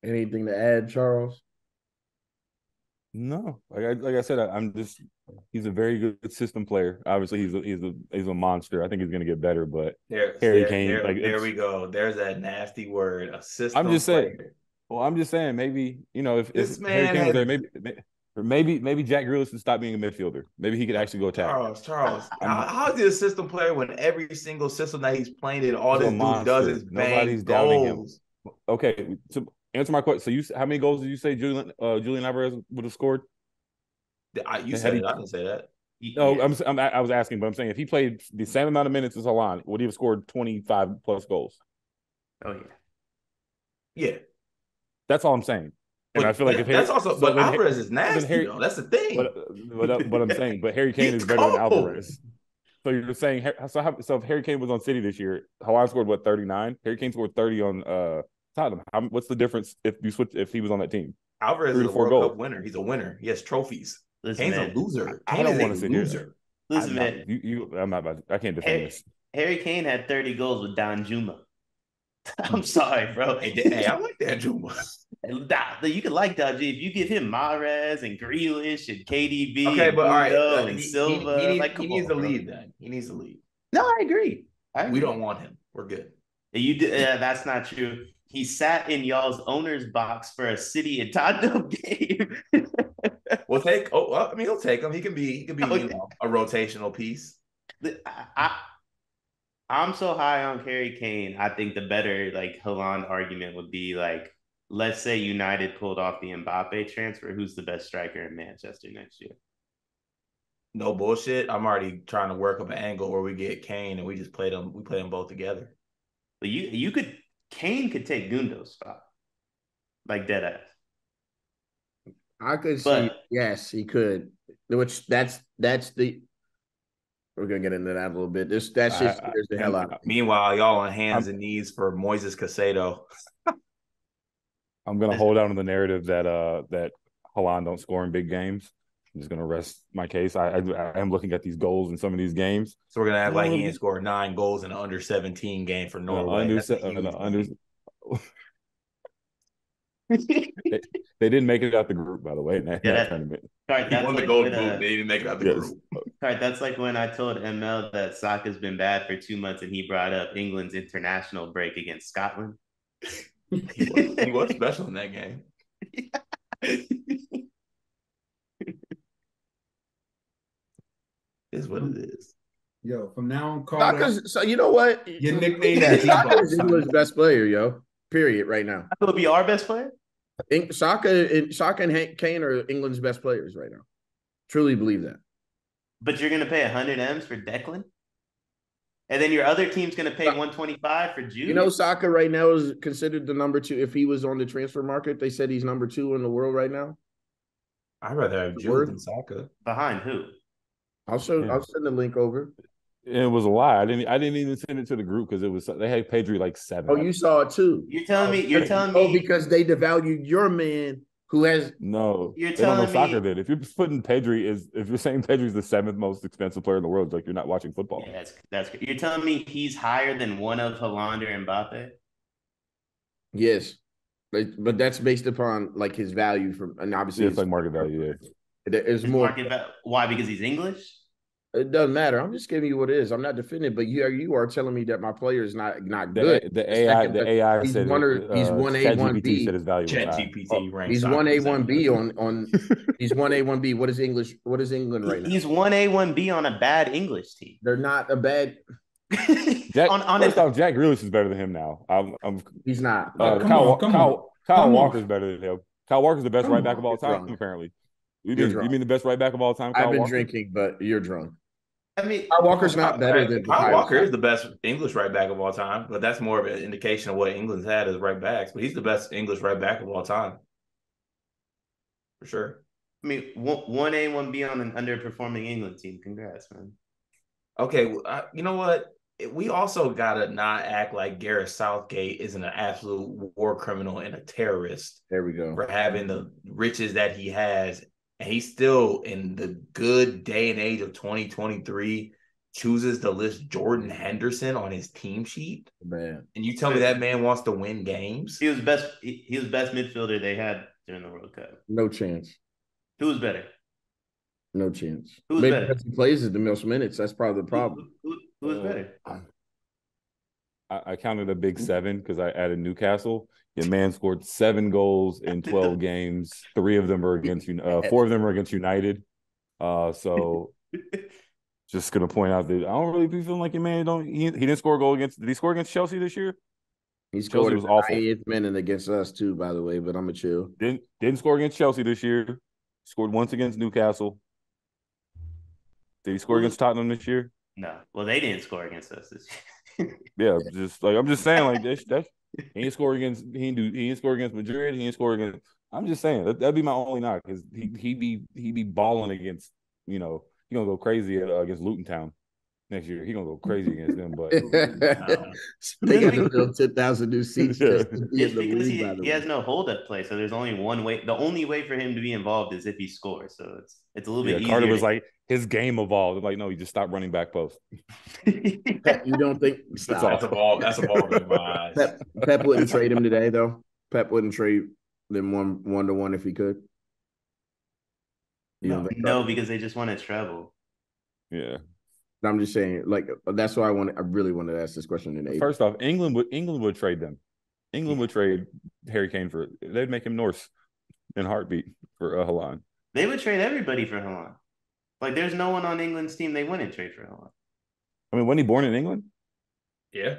Anything to add, Charles? No, like I said, he's a very good system player. Obviously, he's a monster. I think he's going to get better, but Harry Kane, there we go. There's that nasty word, a system. I'm just saying. Player. Well, I'm just saying, maybe if Harry Kane was there, maybe Jack Grealish should stop being a midfielder. Maybe he could actually go attack. Charles, how is he a system player when every single system that he's playing in, all this dude does is bang goals? Okay, so answer my question. So how many goals did you say Julian Alvarez would have scored? You said it. I didn't say that. No, I was asking, but I'm saying if he played the same amount of minutes as Haaland, would he have scored 25 plus goals? Oh yeah. That's all I'm saying. And but I feel like if that's also, but Alvarez is nasty. That's the thing. But I'm saying, but Harry Kane is better than Alvarez. So you're saying so if Harry Kane was on City this year, Haaland scored what 39? Harry Kane scored 30 on Tottenham. What's the difference if he was on that team? Alvarez is a World Cup winner. He's a winner. He has trophies. Listen, Kane's a loser. I don't want to sit here. Listen, man. I'm not about to, I can't defend this. Harry Kane had 30 goals with Don Juma. I'm sorry, bro. Hey, I like that Juma. You can like Don Juma if you give him Mahrez and Grealish and KDB. Okay, but all right, and Silva. He needs to lead. Then he needs to lead. No, I agree. We don't want him. We're good. That's not true. He sat in y'all's owner's box for a City and Tottenham game. We'll take. He'll take him. He can be a rotational piece. I'm so high on Harry Kane. I think the better Haaland argument would be let's say United pulled off the Mbappe transfer. Who's the best striker in Manchester next year? No bullshit. I'm already trying to work up an angle where we get Kane and we just play them. We play them both together. But Kane could take Gundo's spot, dead ass. I could see. Yes, he could. Which that's the. We're gonna get into that a little bit. That shit scares the hell out of me. Meanwhile, y'all on hands and knees for Moises Caicedo. I'm gonna hold out on the narrative that Haaland don't score in big games. I'm just gonna rest my case. I am looking at these goals in some of these games. So we're gonna act like he ain't scored 9 goals in an under 17 game for Norway. They didn't make it out the group, by the way, in that tournament. Right, he won the gold boot. They didn't make it out the group. Right, that's like when I told ML that Saka's been bad for 2 months and he brought up England's international break against Scotland. He was special in that game. Is what it is. Yo, from now on, Carter. So you know what? Your nickname is England's best player, yo. Period. Right now, that would be our best player. Saka and Kane are England's best players right now. Truly believe that. But you're gonna pay 100 M's for Declan, and then your other team's gonna pay 125 for Jude. You know, Saka right now is considered the number 2. If he was on the transfer market, they said he's number 2 in the world right now. I'd rather have Jude than Saka. Behind who? I'll send the link over. It was a lie. I didn't even send it to the group because they had Pedri 7. Oh, you saw it too. You're telling me. Oh, because they devalued your man who has no. You're telling me soccer did. If you're putting if you're saying Pedri's the 7th most expensive player in the world, it's like you're not watching football. Yeah, that's you're telling me he's higher than one of Haaland or Mbappe? Yes, but that's based upon his value and obviously it's market value. Yeah, it's more. Why? Because he's English. It doesn't matter. I'm just giving you what it is. I'm not defending, but you are telling me that my player is not good. The AI he's said he's 1A 1B. Said his value. ChatGPT ranks. He's 1A 1B on. He's 1A 1B. What is English? What is England right now? He's 1A 1B on a bad English team. They're not a bad. Jack Grealish is better than him now. He's not. Come Kyle Walker's better than him. Kyle Walker's the best right back of all time, drunk. apparently. You're You drunk. mean the best right back of all time, I've Kyle been Walker? drinking, but you're drunk. I mean, Kyle Walker's not better than Kyle Walker is the best English right back of all time, but that's more of an indication of what England's had as right backs. But he's the best English right back of all time, for sure. I mean, 1A, 1B on an underperforming England team. Congrats, man. Okay, you know what? We also gotta not act like Gareth Southgate isn't an absolute war criminal and a terrorist. There we go. For having the riches that he has, and he's still in the good day and age of 2023 chooses to list Jordan Henderson on his team sheet. Man, and you tell me that man wants to win games? He was best. He was best midfielder they had during the World Cup. No chance. Who was better? No chance. Who was Maybe better? because he plays the most minutes. That's probably the problem. Who was better? I counted a big 7 because I added Newcastle. Your man scored 7 goals in 12 games. 3 of them are against 4 of them are against United. So just gonna point out that I don't really be feeling like your man he didn't score a goal against. Did he score against Chelsea this year? He scored was awful. 98th minute against us too, by the way. But I'm a chill. Didn't score against Chelsea this year. Scored once against Newcastle. Did he score against Tottenham this year? No. Well, they didn't score against us this year. Yeah, just like I'm just saying, like that's he ain't score against he ain't score against Madrid. He ain't score against. I'm just saying that'd be my only knock because he be balling against he gonna go crazy against Luton Town next year. He gonna go crazy against them. But they got to build 10,000 new seats. Just to be it's in the because league, he has no hold up play, so there's only one way. The only way for him to be involved is if he scores. So it's a little bit easier. Carter was like his game evolved. Like no, he just stopped running back post. You don't think That's a ball in my eyes. Pep wouldn't trade him today though. Pep wouldn't trade them 1-to-1 if he could. No, because they just want to treble. Yeah. I'm just saying, like that's why I really wanted to ask this question in First off, England would trade them. England would trade Harry Kane for they'd make him Norse in heartbeat for Haaland. They would trade everybody for Haaland. Like there's no one on England's team they wouldn't trade for Haaland. I mean, wasn't he born in England? Yeah.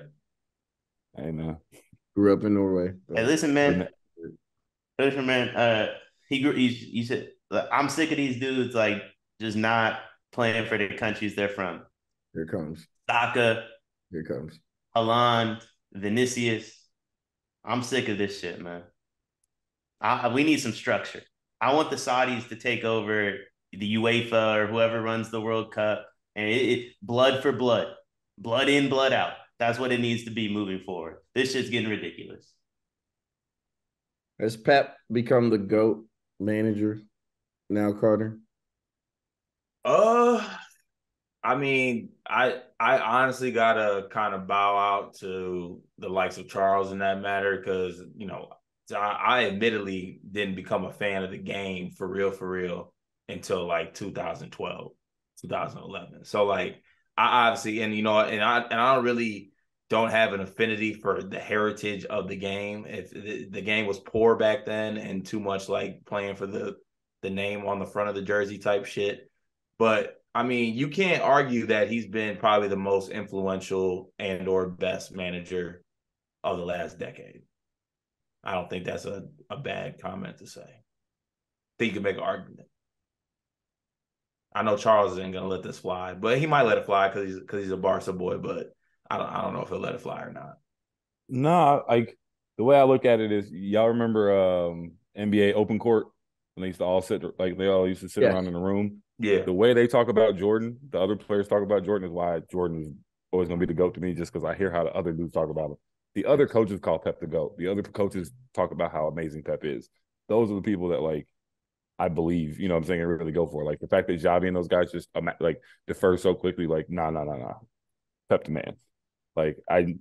I know. Grew up in Norway. Hey, listen, man. He said, I'm sick of these dudes like just not playing for the countries they're from. Here comes. Saka. Here comes. Haaland, Vinicius. I'm sick of this shit, man. We need some structure. I want the Saudis to take over the UEFA or whoever runs the World Cup, and blood for blood, blood in, blood out. That's what it needs to be moving forward. This shit's getting ridiculous. Has Pep become the GOAT manager now, Carter? I mean, I honestly gotta kind of bow out to the likes of Charles in that matter because I admittedly didn't become a fan of the game for real until like 2012, 2011. So like I obviously and I don't really don't have an affinity for the heritage of the game. If the game was poor back then and too much like playing for the name on the front of the jersey type shit, but I mean, you can't argue that he's been probably the most influential and or best manager of the last decade. I don't think that's a bad comment to say. I think you can make an argument. I know Charles isn't going to let this fly, but he might let it fly because he's a Barca boy, but I don't know if he'll let it fly or not. No, like the way I look at it is y'all remember NBA open court when they used to all sit around in the room. Yeah. The way they talk about Jordan, the other players talk about Jordan is why Jordan is always going to be the GOAT to me just because I hear how the other dudes talk about him. The other coaches call Pep the GOAT. The other coaches talk about how amazing Pep is. Those are the people that, like, I believe, I'm saying, I really go for. Like, the fact that Xavi and those guys just, like, defer so quickly, like, nah. Pep the man. Like, I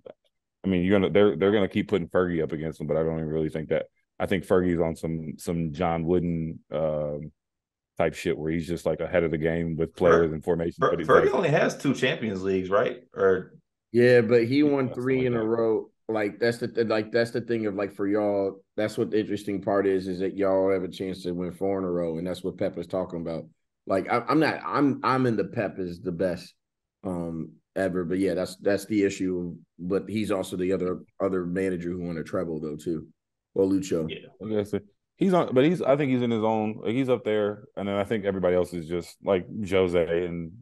mean, they're going to keep putting Fergie up against him, but I don't even really think that. I think Fergie's on some John Wooden type shit where he's just like ahead of the game with players and formation. But Fergie only has 2 Champions Leagues, right? Yeah, but he won 3 in a row. Like that's the thing of like for y'all. That's what the interesting part is that y'all have a chance to win 4 in a row, and that's what Pep is talking about. Like I'm in the Pep is the best ever, but yeah, that's the issue. But he's also the other manager who won a treble though too. Lucho. Yeah. Okay, so he's on, but I think he's in his own. Like, he's up there, and then I think everybody else is just like Jose and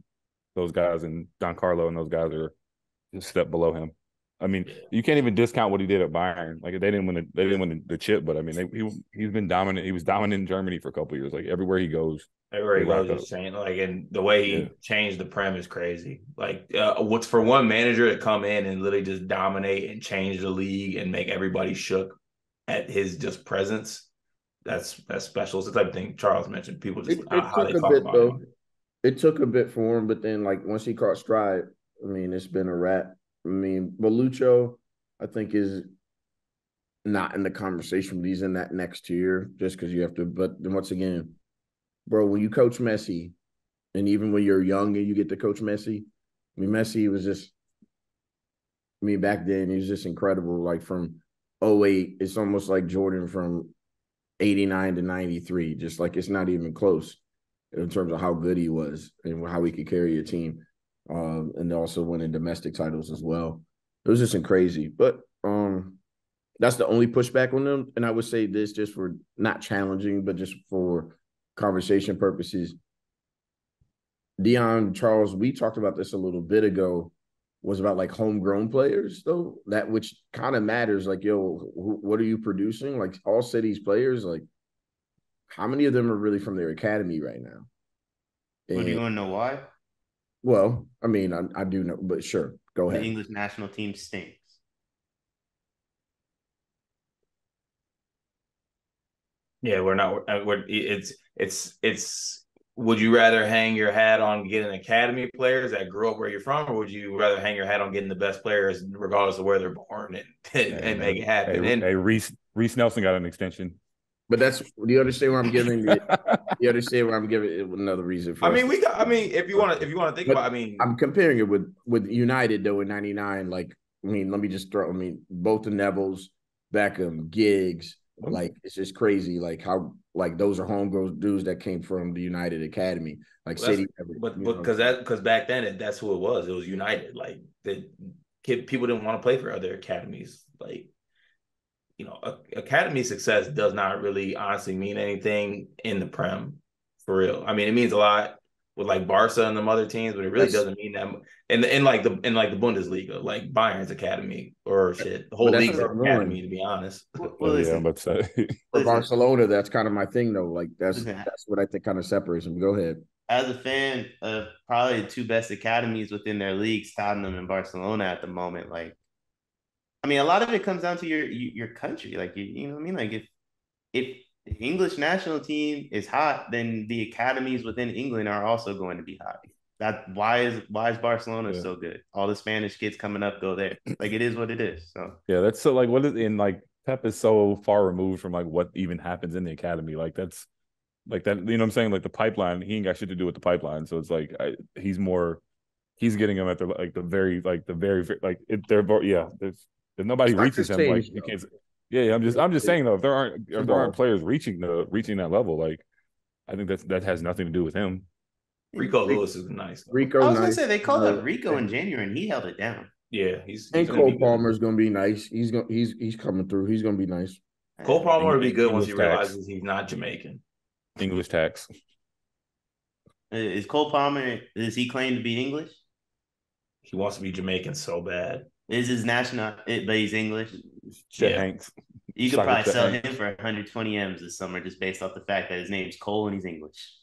those guys, and Giancarlo and those guys are just a step below him. I mean, you can't even discount what he did at Bayern. Like, they didn't win the chip, but I mean, he's been dominant. He was dominant in Germany for a couple of years. Like, everywhere he goes, everywhere he they goes, rock he's changing. Like, and the way he changed the Prem is crazy. Like, what's for one manager to come in and literally just dominate and change the league and make everybody shook at his just presence. That's special. It's the type of thing Charles mentioned. People just It how took they a talk bit about though. him. It took a bit for him, but then like once he caught stride, I mean, it's been a wrap. I mean, Lucho, I think, is not in the conversation, but he's in that next tier just because you have to. But then once again, bro, when you coach Messi, and even when you're young and you get to coach Messi, I mean, Messi was just, I mean, back then he was just incredible. Like from '08, it's almost like Jordan from '89 to '93. Just like it's not even close in terms of how good he was and how he could carry a team, and also winning domestic titles as well. It was just crazy, but that's the only pushback on them. And I would say this just for not challenging, but just for conversation purposes. Deion, Charles, we talked about this a little bit ago, was about like homegrown players, though, that which kind of matters. Like, yo, what are you producing? Like, all cities players, like, how many of them are really from their academy right now? Well, do you want to know why? Well, I mean, I do know, but sure, go ahead. The English national team stinks. Yeah, we're not. It's. Would you rather hang your hat on getting academy players that grew up where you're from, or would you rather hang your hat on getting the best players regardless of where they're born and make it happen? Hey, Reese Nelson got an extension. But that's, do you understand where I'm giving it? You understand where I'm giving it another reason for? I mean, if you want to think about, I mean, I'm comparing it with United though in '99. Like, I mean, let me just throw. I mean, both the Nevilles, Beckham, Giggs. Like, it's just crazy. Like how like those are homegrown dudes that came from the United Academy. Like City, but because back then that's who it was. It was United. Like people didn't want to play for other academies. Like, you know, academy success does not really honestly mean anything in the Prem, for real. I mean, it means a lot with like Barca and them other teams, but it really doesn't mean that. In like the Bundesliga, like Bayern's academy or shit, the whole league's academy, to be honest. Well, yeah, I'm about to say. For Barcelona, that's kind of my thing though. Like that's what I think kind of separates them. Go ahead. As a fan of probably the two best academies within their leagues, Tottenham and Barcelona at the moment, like, I mean, a lot of it comes down to your country. Like, you know what I mean? Like, if the English national team is hot, then the academies within England are also going to be hot. That why is Barcelona so good? All the Spanish kids coming up go there. Like, it is what it is. So yeah, that's so like what is in like Pep is so far removed from like what even happens in the academy. Like that's like that, you know what I'm saying? Like the pipeline, he ain't got shit to do with the pipeline. So it's like he's getting them at the very like they're there's nobody reaches him. Like you can't. Yeah, I'm just saying though, if there aren't players reaching that level, like I think that has nothing to do with him. Rico Lewis is nice. Rico, I was gonna say they called up Rico in January and he held it down. Yeah, he's Cole Palmer is gonna be nice. He's coming through. He's gonna be nice. Cole Palmer will be good once he realizes he's not Jamaican. English tax. Is Cole Palmer? Does he claim to be English? He wants to be Jamaican so bad. Is his national? But he's English. Chet Hanks. You could probably sell him for 120 M's this summer just based off the fact that his name's Cole and he's English.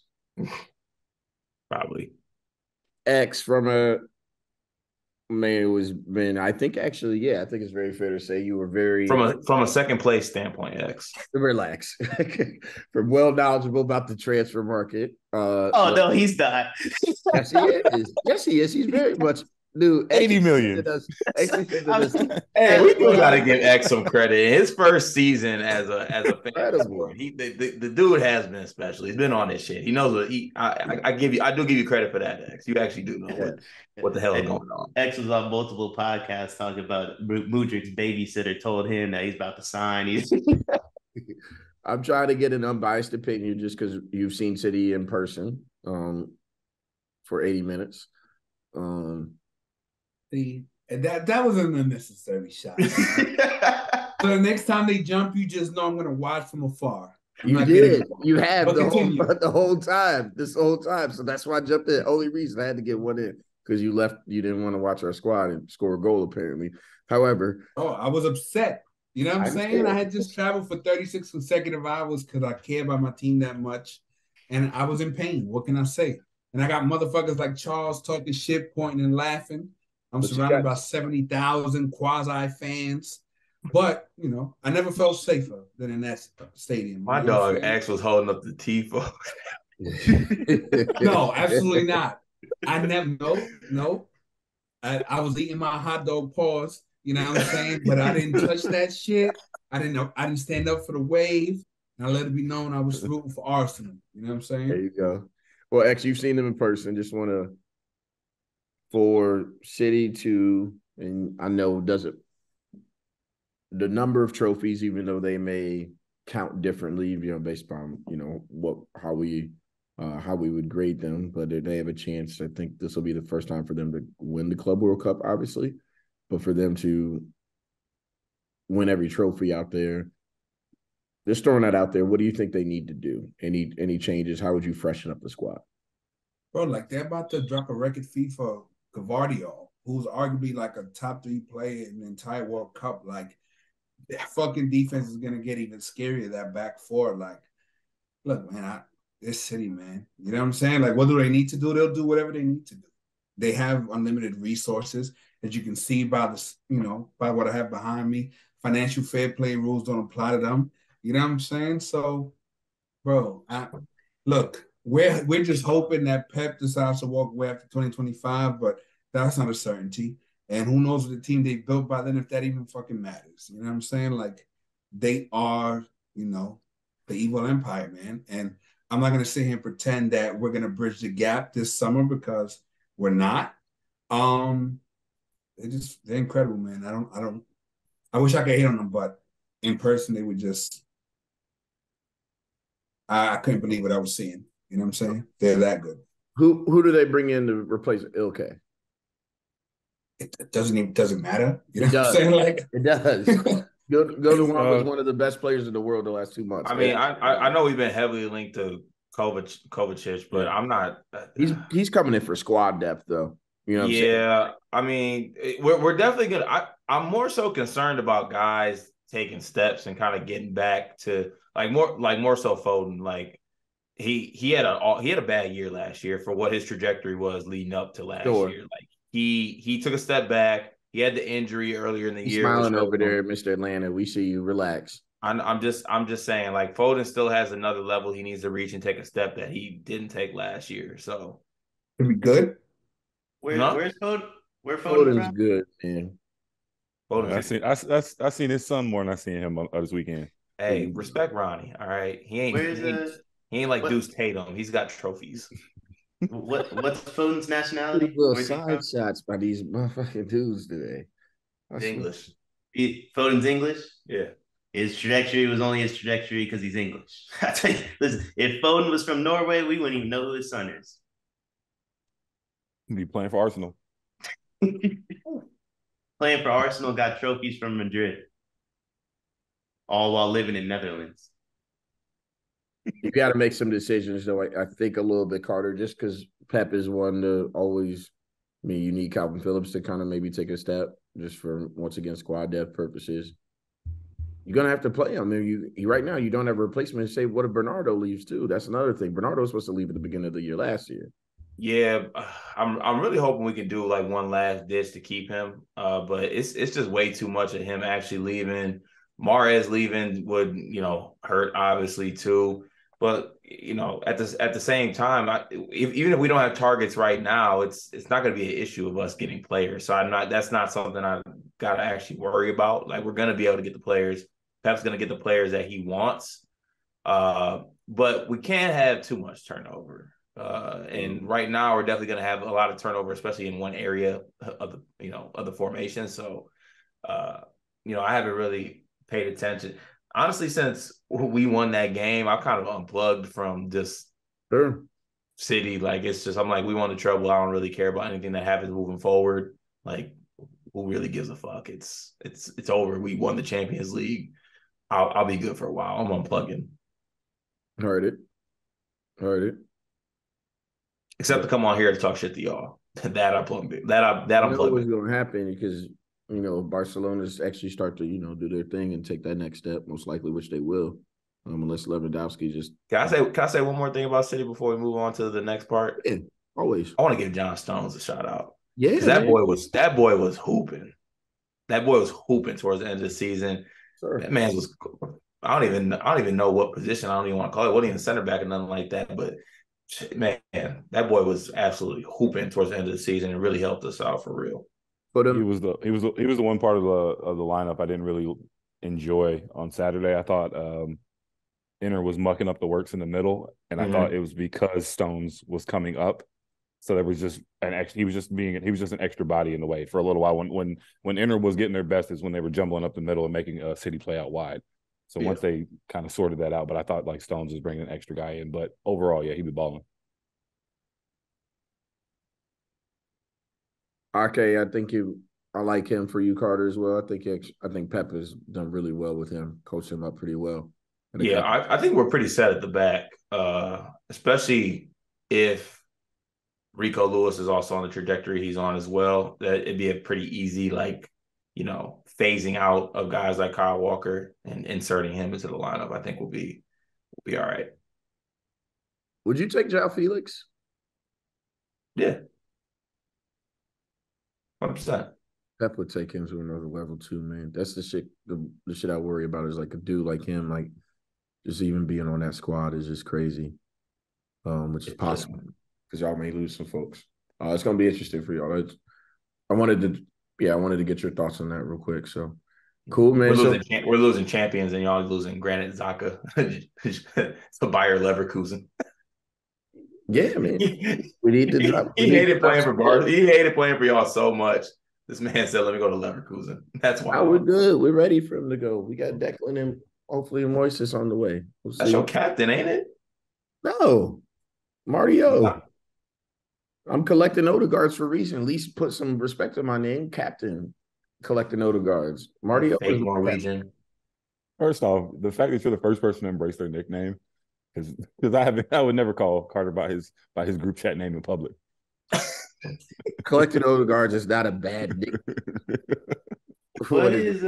Probably. X from a man who has been, I think actually, yeah, I think it's very fair to say you were very from a second place standpoint, X. Relax. From well knowledgeable about the transfer market. No, he's not. Yes, he is. Yes, he is. He's very much. Dude, 80 million. Hey, we do gotta give X some credit. His first season as a fan sport, the dude has been special. He's been on this shit. He knows what I do give you credit for that, X. You actually do know what the hell is going on. X was on multiple podcasts talking about Mudrik's babysitter told him that he's about to sign. I'm trying to get an unbiased opinion just because you've seen City in person for 80 minutes. That was an unnecessary shot. So the next time they jump, you just know I'm gonna watch from afar. You did. You have the whole time. This whole time. So that's why I jumped in. Only reason I had to get one in because you left. You didn't want to watch our squad and score a goal. Apparently, however, I was upset. You know what I'm saying? I had just traveled for 36 consecutive hours because I care about my team that much, and I was in pain. What can I say? And I got motherfuckers like Charles talking shit, pointing and laughing. I'm surrounded by 70,000 quasi fans. But, I never felt safer than in that stadium. My dog X was holding up the Tifo. No, absolutely not. I never, no. I was eating my hot dog paws, you know what I'm saying? But I didn't touch that shit. I didn't stand up for the wave. And I let it be known I was rooting for Arsenal. You know what I'm saying? There you go. Well, X, you've seen them in person. Just want to, for City to, and I know doesn't, the number of trophies, even though they may count differently, based upon, how we would grade them, but they have a chance. I think this will be the first time for them to win the Club World Cup, obviously, but for them to win every trophy out there, just throwing that out there. What do you think they need to do? Any changes? How would you freshen up the squad? Bro, like they're about to drop a record fee for Gavardio, who's arguably like a top 3 player in the entire World Cup. Like, that fucking defense is gonna get even scarier. That back four, like, look, man, this City, man. You know what I'm saying? Like, what do they need to do? They'll do whatever they need to do. They have unlimited resources, as you can see by this, by what I have behind me. Financial fair play rules don't apply to them. You know what I'm saying? So, bro, look, we're just hoping that Pep decides to walk away after 2025, but that's not a certainty. And who knows what the team they built by then, if that even fucking matters. You know what I'm saying? Like, they are, the evil empire, man. And I'm not going to sit here and pretend that we're going to bridge the gap this summer because we're not. They're incredible, man. I wish I could hate on them, but in person, they would just, I couldn't believe what I was seeing. You know what I'm saying? They're that good. Who do they bring in to replace Ilkay? It doesn't matter. You know what I'm saying? Like, it does. Gundogan was one of the best players in the world the last 2 months. I mean, I know we've been heavily linked to Kovacic, but I'm not. He's coming in for squad depth, though. You know what I'm saying? Yeah, I mean, we're definitely gonna. I'm more so concerned about guys taking steps and kind of getting back to more so Foden. Like, he had a bad year last year for what his trajectory was leading up to last year. Like, he took a step back. He had the injury earlier in the year. Smiling over there, Mr. Atlanta. We see you. Relax. I'm just saying, like, Foden still has another level he needs to reach and take a step that he didn't take last year. So, it'd be good. Where's Foden? Foden's from? Good, man. I seen his son more than I seen him this weekend. Hey, respect Ronnie. All right, he ain't like Deuce Tatum. He's got trophies. What's Foden's nationality? Little side shots by these motherfucking dudes today. English. Foden's English? Yeah. His trajectory was only his trajectory because he's English. I tell you, listen, if Foden was from Norway, we wouldn't even know who his son is. He'd be playing for Arsenal. Playing for Arsenal, got trophies from Madrid, all while living in Netherlands. You got to make some decisions, though. I think a little bit, Carter, just because Pep is one to always. I mean, you need Calvin Phillips to kind of maybe take a step just for, once again, squad depth purposes. You're going to have to play him. I mean, right now, you don't have a replacement. Say, what if Bernardo leaves, too? That's another thing. Bernardo was supposed to leave at the beginning of the year last year. Yeah, I'm really hoping we can do like one last ditch to keep him. But it's just way too much of him actually leaving. Mahrez leaving would, hurt obviously too. But at the same time, even if we don't have targets right now, it's not going to be an issue of us getting players. So that's not something I got to actually worry about. Like, we're going to be able to get the players. Pep's going to get the players that he wants. But we can't have too much turnover. And right now we're definitely going to have a lot of turnover, especially in one area of the formation. So, I haven't really paid attention. Honestly, since we won that game, I've kind of unplugged from just City. Like, it's just, I'm like, we won the treble. I don't really care about anything that happens moving forward. Like, who really gives a fuck? It's over. We won the Champions League. I'll be good for a while. I'm unplugging. Heard it. Except to come on here to talk shit to y'all. That I plugged it. That I'm plugged what's in. going to happen because Barcelona's actually start to do their thing and take that next step, most likely, which they will, unless Lewandowski just. Can I say one more thing about City before we move on to the next part? Yeah, always. I want to give John Stones a shout out. Yeah, because that boy was hooping. That boy was hooping towards the end of the season. Sure. That man was. I don't even know what position. I don't even want to call it. It wasn't even center back or nothing like that. But man, that boy was absolutely hooping towards the end of the season and really helped us out for real. But he was the one part of the lineup I didn't really enjoy on Saturday. I thought Inter was mucking up the works in the middle, and I thought it was because Stones was coming up. So there was just he was just an extra body in the way for a little while. When Inter was getting their best is when they were jumbling up the middle and making City play out wide. So once they kind of sorted that out, but I thought like Stones was bringing an extra guy in. But overall, yeah, he'd be balling. Okay, I like him for you, Carter, as well. I think Pep has done really well with him, coached him up pretty well. Yeah, I think we're pretty set at the back, especially if Rico Lewis is also on the trajectory he's on as well. That it'd be a pretty easy, phasing out of guys like Kyle Walker and inserting him into the lineup. I think will be all right. Would you take João Felix? Yeah. 100%. Pep would take him to another level too, man. That's the shit. The shit I worry about is like a dude like him, like just even being on that squad is just crazy. Which is possible because y'all may lose some folks. It's gonna be interesting for y'all. I wanted to get your thoughts on that real quick. So cool, man. We're losing champions, and y'all losing Granit Xhaka. So Bayer Leverkusen. Yeah, man. We need to drop. He hated playing for Barca. He hated playing for y'all so much. This man said, "Let me go to Leverkusen." That's why we're good. We're ready for him to go. We got Declan and hopefully Moises on the way. That's your captain, ain't it? No, Mario. I'm collecting Odegaards for a reason. At least put some respect on my name, Captain. Collecting Odegaards. Mario is Norwegian. First off, the fact that you're the first person to embrace their nickname, because I would never call Carter by his group chat name in public. Collecting Odegaards is not a bad nickname. What is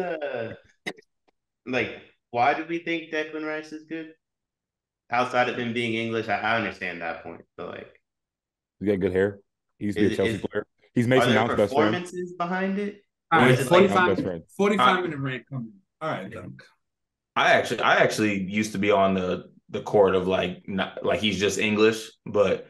why do we think Declan Rice is good? Outside of him being English, I understand that point. But he got good hair. He used to be a Chelsea player. He's Mason Mount's best friend. Performances behind it? All right, 45-minute rant coming. All right, Dunk. I actually used to be on the court of he's just English, but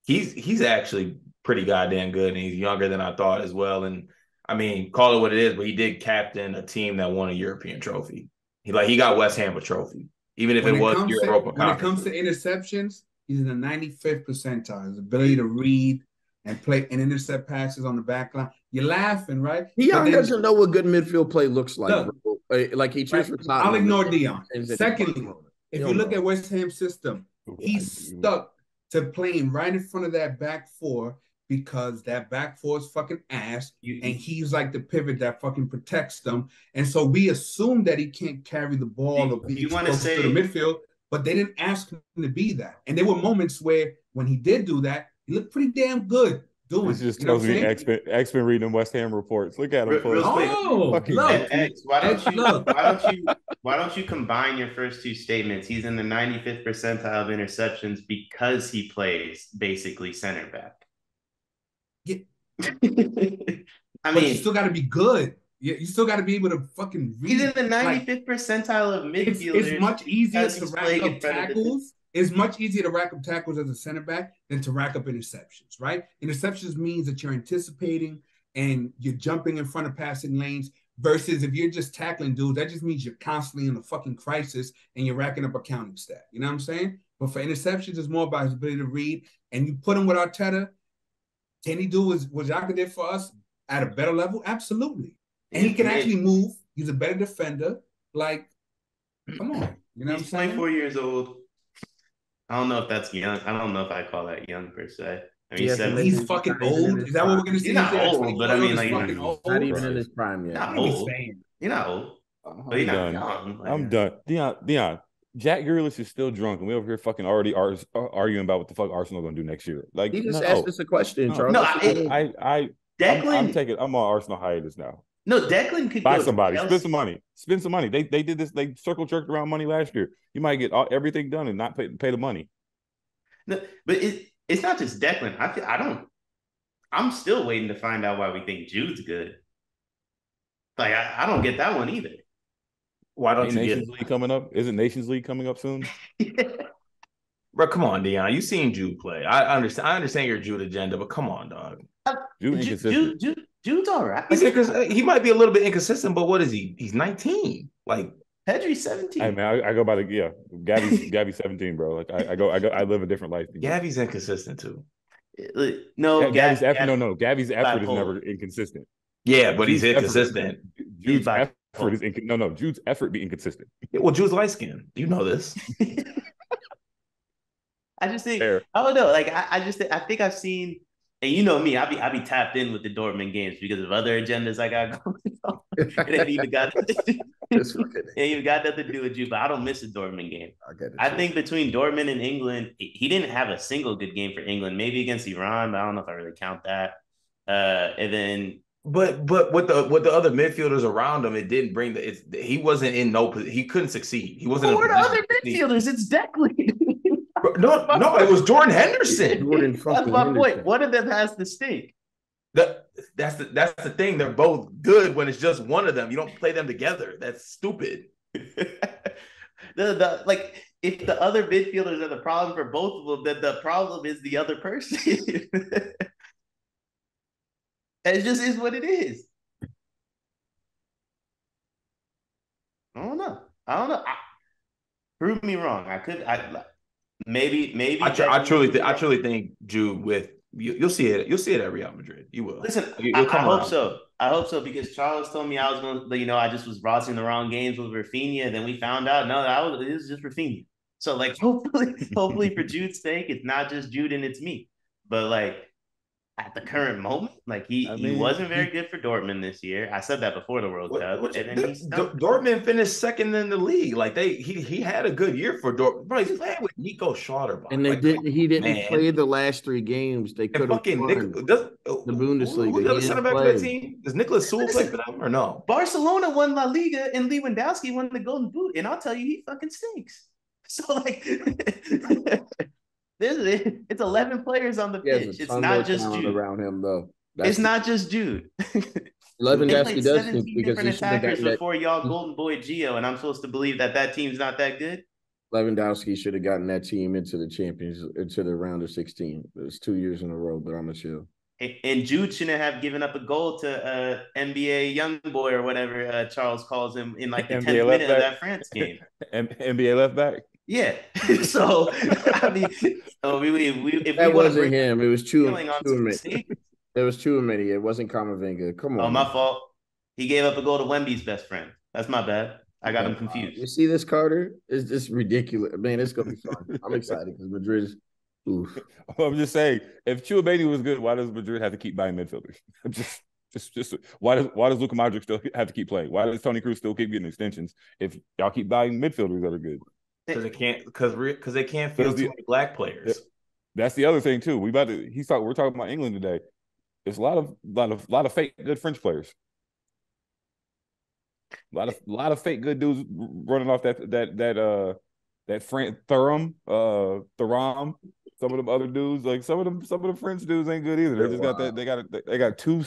he's actually pretty goddamn good, and he's younger than I thought as well. And I mean, call it what it is, but he did captain a team that won a European trophy. He got West Ham a trophy, even if it was Europa. When it comes to interceptions, he's in the 95th percentile. His ability to read and play and intercept passes on the back line. You're laughing, right? Deion doesn't know what good midfield play looks like. Like he cheers for Tottenham. I'll ignore Deion. Secondly, if you look at West Ham's system, he's stuck to playing right in front of that back four because that back four is fucking ass, and he's like the pivot that fucking protects them. And so we assume that he can't carry the ball or be exposed to the midfield, but they didn't ask him to be that. And there were moments where when he did do that, he looked pretty damn good doing. This just tells me X-Men reading West Ham reports. Look at him. Why don't you combine your first two statements? He's in the 95th percentile of interceptions because he plays basically center back. Yeah. You still got to be good. You still got to be able to fucking read. He's in the 95th percentile of midfielders. It's much easier to rack up tackles. It's much easier to rack up tackles as a center back than to rack up interceptions, right? Interceptions means that you're anticipating and you're jumping in front of passing lanes versus if you're just tackling dudes, that just means you're constantly in a fucking crisis and you're racking up a counting stat. You know what I'm saying? But for interceptions, it's more about his ability to read. And you put him with Arteta, can he do what Xhaka did for us at a better level? Absolutely. And he can actually move. He's a better defender. Come on. You know what I'm saying? He's 24 years old. I don't know if that's young. I don't know if I call that young per se. I mean, he's fucking old. Is that what we're gonna see? He's not old, but I mean, like, fucking old. Not even in his prime yet. Not old. You're not old. But you're not young. Like, I'm done. Deion, Jack Grealish is still drunk, and we over here fucking already arguing about what the fuck Arsenal gonna do next year. Like, he just asked us a question, Charles. No, I'm on Arsenal hiatus now. No, Declan could buy somebody, spend some money, They did this. They circle jerked around money last year. You might get everything done and not pay the money. No, but it's not just Declan. I'm still waiting to find out why we think Jude's good. Like, I don't get that one either. Why don't you Nations League coming up? Isn't Nations League coming up soon? Bro, come on, Deion. You seen Jude play. I understand your Jude agenda, but come on, dog. Jude's all right. He might be a little bit inconsistent, but what is he? He's 19. Like, Pedri's 17. Hey man, I go by Gabby's 17, bro. Like I live a different life. Gabby's inconsistent too. No, Gabby's effort is never inconsistent. Yeah, but he's inconsistent. Jude's effort is Jude's effort be inconsistent. Yeah, well, Jude's light skin. You know this. I just think I don't know. Like I think I've seen, and you know me, I be tapped in with the Dortmund games because of other agendas I got going on. It ain't even got nothing to do with you, but I don't miss a Dortmund game. I think between Dortmund and England, he didn't have a single good game for England. Maybe against Iran, but I don't know if I really count that. And then, but with the other midfielders around him, it didn't bring he wasn't in he couldn't succeed. He wasn't. Who are the other midfielders? It's Declan. No, it was Jordan Henderson. That's my point. One of them has the stink. That's the thing. They're both good when it's just one of them. You don't play them together. That's stupid. Like, if the other midfielders are the problem for both of them, then the problem is the other person. It just is what it is. I don't know. Prove me wrong. Maybe. I truly think Jude with you'll see it. You'll see it at Real Madrid. You will. Listen, I hope so. I hope so, because Charles told me I was going to, I just was rostering the wrong games with Rafinha. Then we found out it was just Rafinha. So, like, hopefully for Jude's sake, it's not just Jude and it's me. But, like, at the current moment, like, he wasn't very good for Dortmund this year. I said that before the World Cup. Dortmund finished second in the league. Like, he had a good year for Dortmund. Bro, he's playing with Nico Schlotterbeck. And he didn't play the last 3 games. They could have won the Bundesliga. Who's the other center back for that team? Does Nicolas Sewell play for them or no? Barcelona won La Liga and Lewandowski won the Golden Boot. And I'll tell you, he fucking stinks. So, like... It's 11 players on the pitch. It's not just Jude around him, though. It's not just Jude. Lewandowski does think because different attackers before y'all Golden Boy Gio, and I'm supposed to believe that team's not that good. Lewandowski should have gotten that team into the round of 16. It was 2 years in a row, but I'm a chill. And Jude shouldn't have given up a goal to NBA young boy or whatever Charles calls him in like the 10th minute of that France game. NBA left back. Yeah. So I mean, if that wasn't him. It was Chouameni. It was Chouameni. It wasn't Camavinga. Come on. Oh, my fault. He gave up a goal to Wemby's best friend. That's my bad. I got him confused. You see this, Carter? It's just ridiculous. Man, it's gonna be fun. I'm excited because Madrid is. Oof. I'm just saying, if Chouameni was good, why does Madrid have to keep buying midfielders? Just why does Luka Modric still have to keep playing? Why does Toni Kroos still keep getting extensions if y'all keep buying midfielders that are good? Because they can't field too many black players. That's the other thing too. We're talking about England today. There's a lot of fake good French players. A lot of fake good dudes running off that Thuram, Thuram. Some of them other dudes, like some of the French dudes ain't good either. They just got that. They got two.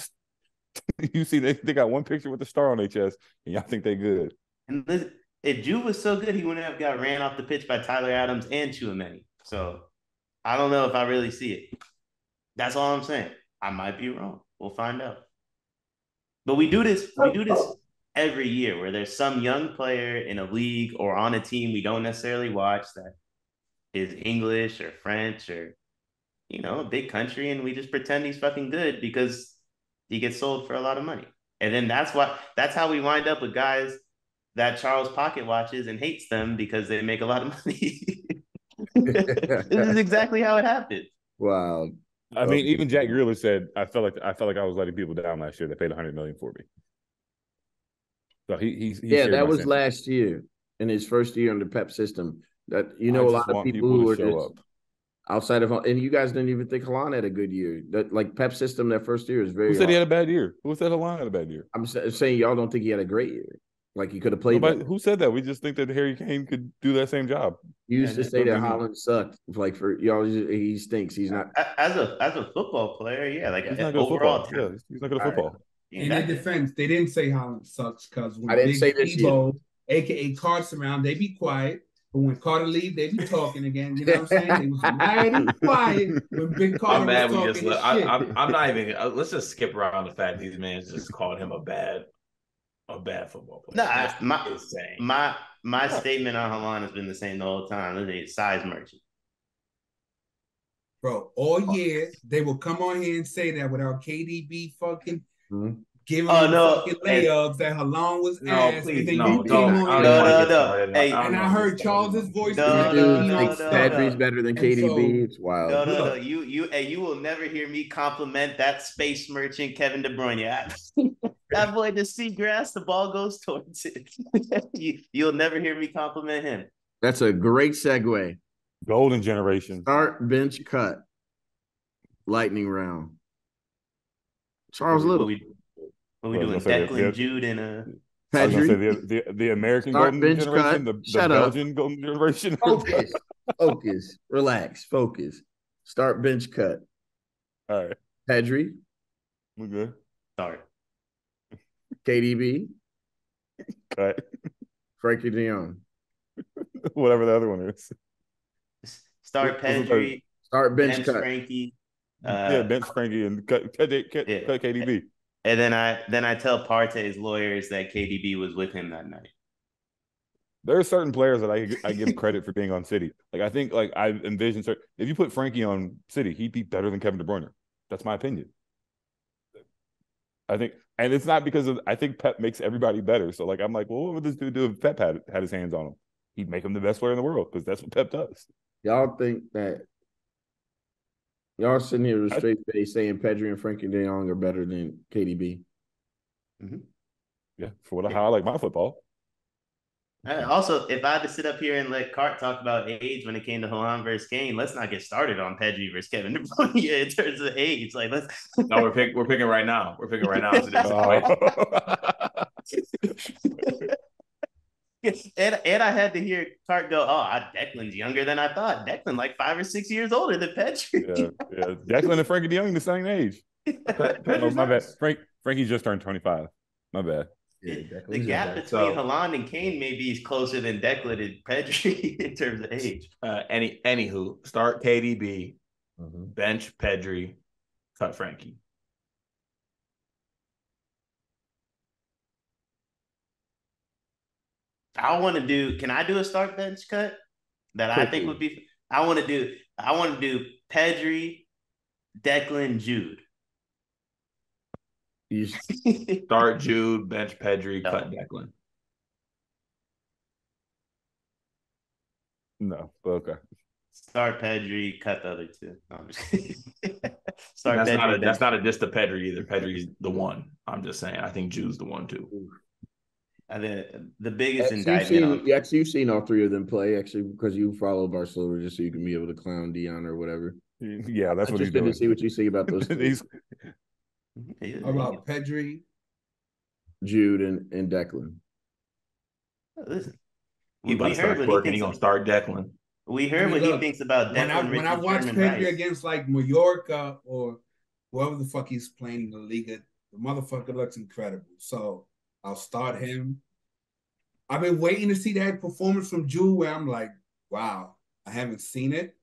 You see, they got one picture with the star on their chest, and y'all think they good. And if Jude was so good, he wouldn't have got ran off the pitch by Tyler Adams and Chouameni. So I don't know if I really see it. That's all I'm saying. I might be wrong. We'll find out. But we do this every year where there's some young player in a league or on a team we don't necessarily watch that is English or French or, a big country, and we just pretend he's fucking good because he gets sold for a lot of money. And then that's how we wind up with guys that Charles pocket watches and hates them because they make a lot of money. This is exactly how it happened. Wow. I mean, even Jack Grealish said, I felt like I was letting people down last year. They paid $100 million for me. So he shared that my was sentiment. last year in his first year under Pep system. That a I lot just of want people who to are show just up. outside of, and you guys didn't even think Haaland had a good year. That like Pep system, that first year is very. Who said hard. he had a bad year? Who said Haaland had a bad year? I'm saying y'all don't think he had a great year. Like he could have played. Nobody, who said that? We just think that Harry Kane could do that same job. You used to say that Haaland sucked. Like for y'all, he stinks. He's not as a football player. Yeah, like he's not good overall at football. Yeah, he's not good at football. In their defense, they didn't say Haaland sucks because when I didn't Big say this Treble, aka Carter's around, they be quiet. But when Carter leave, they be talking again. You know what I'm saying? They was mighty quiet when Big Carter was talking his shit. I'm not even. Let's just skip around the fact these men just called him a bad football player. No, my statement on Haaland has been the same the whole time. It's size merchant. Bro, all year they will come on here and say that without KDB fucking giving them fucking layups that Haaland was ass. Please, and then no. Hey, and I heard Charles's voice. Pedri's better than KDB. It's wild. No. You will never hear me compliment that space merchant Kevin De Bruyne. That boy just see grass, the ball goes towards it. You'll never hear me compliment him. That's a great segue. Golden generation. Start, bench, cut. Lightning round. Charles Little. What we doing? Declan, Jude, and Pedri. I was gonna say the American Start, golden bench, generation, cut. the Belgian golden generation. Focus. Relax. Focus. Start, bench, cut. All right. Pedri. We good. Start. KDB. Cut. Frankie Deion. Whatever the other one is. Start Pedri. Start, bench, cut. Frankie. Bench Frankie and cut KDB. And then I tell Partey's lawyers that KDB was with him that night. There are certain players that I give credit for being on City. Like I think I envision if you put Frankie on City, he'd be better than Kevin De Bruyne. That's my opinion. I think, and it's not because I think Pep makes everybody better. So I'm like, well, what would this dude do if Pep had his hands on him? He'd make him the best player in the world because that's what Pep does. Y'all think that y'all sitting here with a straight face saying Pedri and Frankie De Jong are better than KDB? Mm-hmm. Yeah, for how I like my football. Also, if I had to sit up here and let Cart talk about age when it came to Haaland versus Kane, let's not get started on Pedri versus Kevin De Bruyne in terms of age. No, we're picking right now. We're picking right now. And I had to hear Cart go, Declan's younger than I thought. Declan 5 or 6 years older than Pedri. Yeah. Declan and Frankie De Jong the same age. My bad. Frankie just turned 25. My bad. Yeah, the gap between Haaland and Kane may be closer than Declan and Pedri in terms of age. Anywho, start KDB, bench Pedri, cut Frankie. Can I do a start bench cut that I think would be? I want to do Pedri, Declan, Jude. Start Jude, bench Pedri, cut Declan. No, okay. Start Pedri, cut the other two. No, I'm just that's not a diss to Pedri either. Pedri's the one. I'm just saying. I think Jude's the one too. The biggest indictment. You've seen all three of them play, actually, because you follow Barcelona just so you can be able to clown Deion or whatever. Yeah, that's what he's doing. To see what you say about those. How about Pedri, Jude, and Declan? Listen, he's going to start Declan. We heard what he thinks about Declan. When I watch Pedri against Mallorca or whoever the fuck he's playing in the Liga, the motherfucker looks incredible. So I'll start him. I've been waiting to see that performance from Jude where I'm like, wow, I haven't seen it.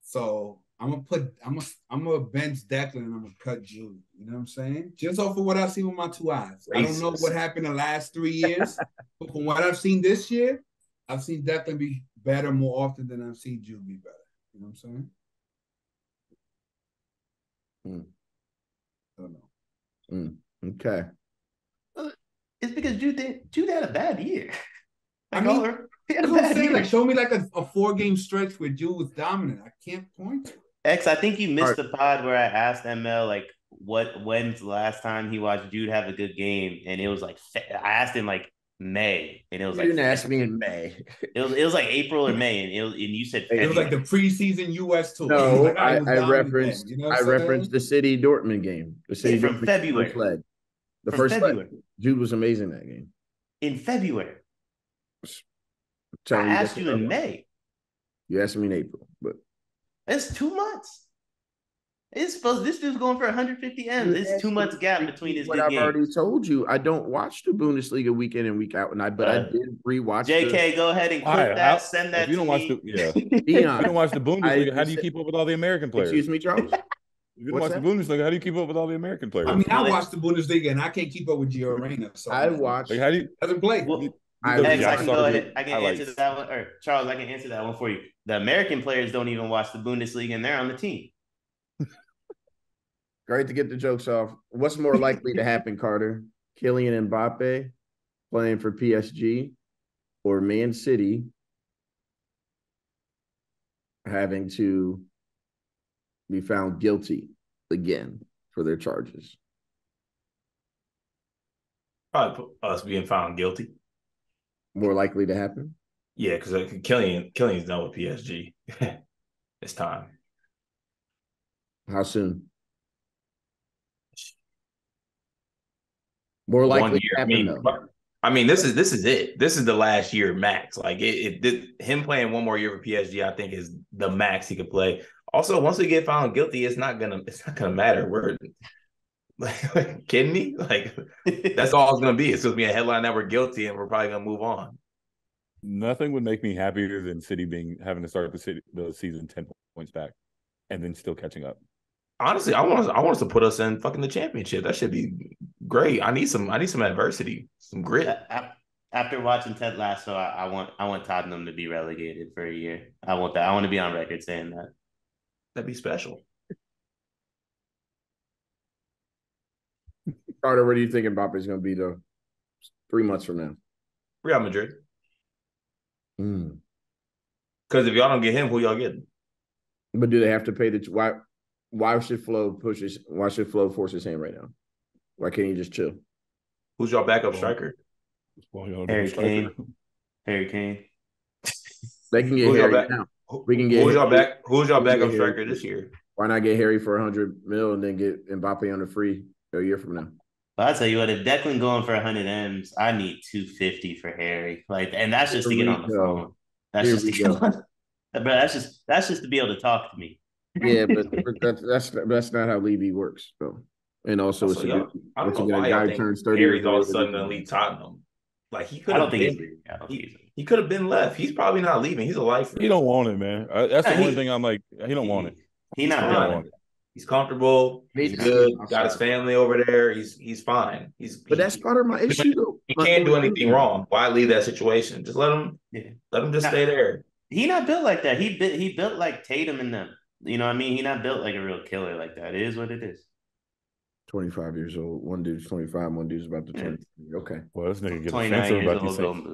So I'm gonna bench Declan and I'm gonna cut Jude. You know what I'm saying? Just off of what I've seen with my two eyes. I don't know what happened the last 3 years, but from what I've seen this year, I've seen Declan be better more often than I've seen Jude be better. You know what I'm saying? I don't know. Okay. It's because Jude had a bad year. Show me a 4-game stretch where Jude was dominant. I can't point to it. X, I think you missed All the pod where I asked ML like when's the last time he watched Jude have a good game, and it was like I asked him like May, and it was You like didn't ask me in May. it was like April or May, and you said It It was like February. the preseason US tour. It was No, like, I, it was I dominant referenced then. You know what I I'm referenced saying? the City Dortmund game. The City From Dortmund February. first leg. The From first February. leg. Jude was amazing that game. In February. I Telling you asked you in May. You asked me in April, but It's 2 months. This dude's going for 150 M's. It's 2 months gap between his what good I've already games. told you. I don't watch the Bundesliga week in and week out, but I did rewatch. JK, go ahead and clip that. Send that if you don't to watch me. Deion, If you don't watch the Bundesliga, how do you keep up with all the American players? Excuse me, Charles. If you don't watch the Bundesliga, how do you keep up with all the American players? I mean, I watched the Bundesliga and I can't keep up with Gio Reyna. So I watched. Like, how do you? doesn't play. Well, I can go ahead. I can highlights. answer that one. Or Charles, I can answer that one for you. The American players don't even watch the Bundesliga, and they're on the team. Great to get the jokes off. What's more likely to happen, Carter? Kylian Mbappe playing for PSG or Man City having to be found guilty again for their charges? Probably us being found guilty. More likely to happen? Yeah, because Killian's done with PSG. It's time. How soon? More likely to happen, though. I mean, this is it. This is the last year max. Like him playing one more year for PSG, I think, is the max he could play. Also, once we get found guilty, it's not gonna matter. We're like kidding me? Like that's all it's gonna be. It's gonna be a headline that we're guilty and we're probably gonna move on. Nothing would make me happier than City having to start the season 10 points back and then still catching up. Honestly, I want us to put us in fucking the championship. That should be great. I need some adversity, some grit. After watching Ted Lasso, I want Tottenham to be relegated for a year. I want that. I want to be on record saying that. That'd be special. Carter, what do you think Mbappe's going to be, though, 3 months from now? Real Madrid. Because if y'all don't get him, who y'all getting? But do they have to pay the why should Flo force his hand right now? Why can't he just chill? Who's y'all backup striker? Harry Kane. Harry Kane. They can get Harry now. We can get who's y'all backup striker this year? Why not get Harry for $100 million and then get Mbappe on the free a year from now? Well, I'll tell you what, if Declan going for 100 M's, I need 250 for Harry. And that's just to get on the phone. That's just to get on. But that's just to be able to talk to me. Yeah, but that's not how Levy works, though. And also, I don't know why y'all think Harry's all of a sudden going to leave Tottenham. Like he could have been. He could have been left. He's probably not leaving. He's a lifer. He don't want it, man. That's the only thing I'm like. He don't want it. He not want it. He's comfortable. He's good. Got his family over there. He's fine. But that's part of my issue, though. He can't do anything wrong. Why leave that situation? Just let him just stay there. He not built like that. He built like Tatum and them. You know what I mean? He not built like a real killer like that. It is what it is. 25 years old. One dude's 25. One dude's about to 20. Okay. Well, this nigga get offensive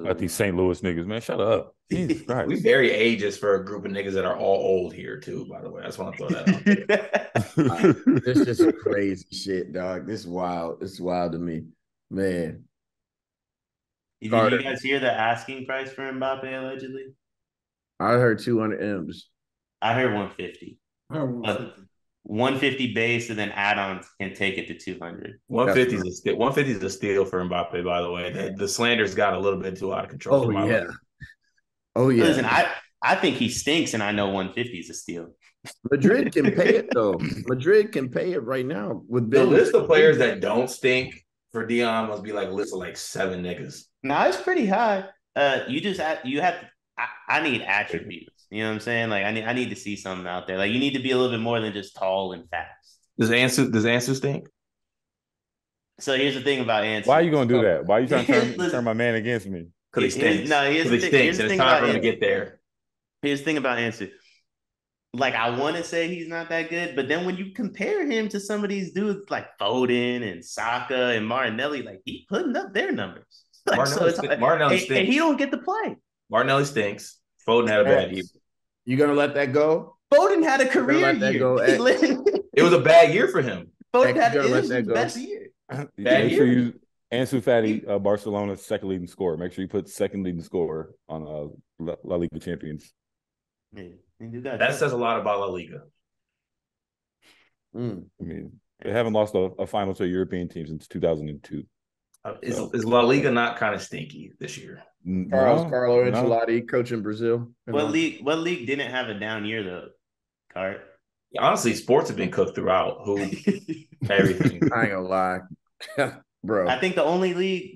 about these St. Louis niggas, man. Shut up. Jesus Christ. We very ageist for a group of niggas that are all old here, too, by the way. I just want to throw that out. This is crazy shit, dog. This is wild. It's wild to me. Man. Did you guys hear the asking price for Mbappe, allegedly? I heard 200 M's. I heard 150. 150 base, and then add-ons can take it to 200. 150 is a steal for Mbappe, by the way. The slander's got a little bit too out of control. Oh yeah. Listen, I think he stinks, and I know 150 is a steal. Madrid can pay it though. Madrid can pay it right now with the list of players that don't stink for Deion must be like a list of like 7 niggas. No, it's pretty high. You have. I need attributes. You know what I'm saying? Like I need to see something out there. Like you need to be a little bit more than just tall and fast. Does Ansu stink? So here's the thing about Ansu. Why are you gonna do that? Why are you trying to turn my man against me? Because he stinks. No, here's the thing. It's time for him to get there. Here's the thing about Ansu. Like I want to say he's not that good, but then when you compare him to some of these dudes like Foden and Saka and Martinelli, like he putting up their numbers. Like, Martinelli stinks. And he don't get to play. Martinelli stinks. Foden had a bad year. You gonna let that go? Foden had a career let that year. go, He X. It was a bad year for him. Foden X, had you gotta let his that go. best year. Bad Make sure year. you Ansu Fati, Barcelona's second leading scorer. Make sure you put second leading scorer on La Liga champions. Yeah, that says a lot about La Liga. I mean, they haven't lost a final to a European team since 2002. Is La Liga not kind of stinky this year? Carlo Ancelotti coaching Brazil. What league didn't have a down year though? Cart. Yeah, honestly, sports have been cooked throughout. Everything. I ain't gonna lie, bro. I think the only league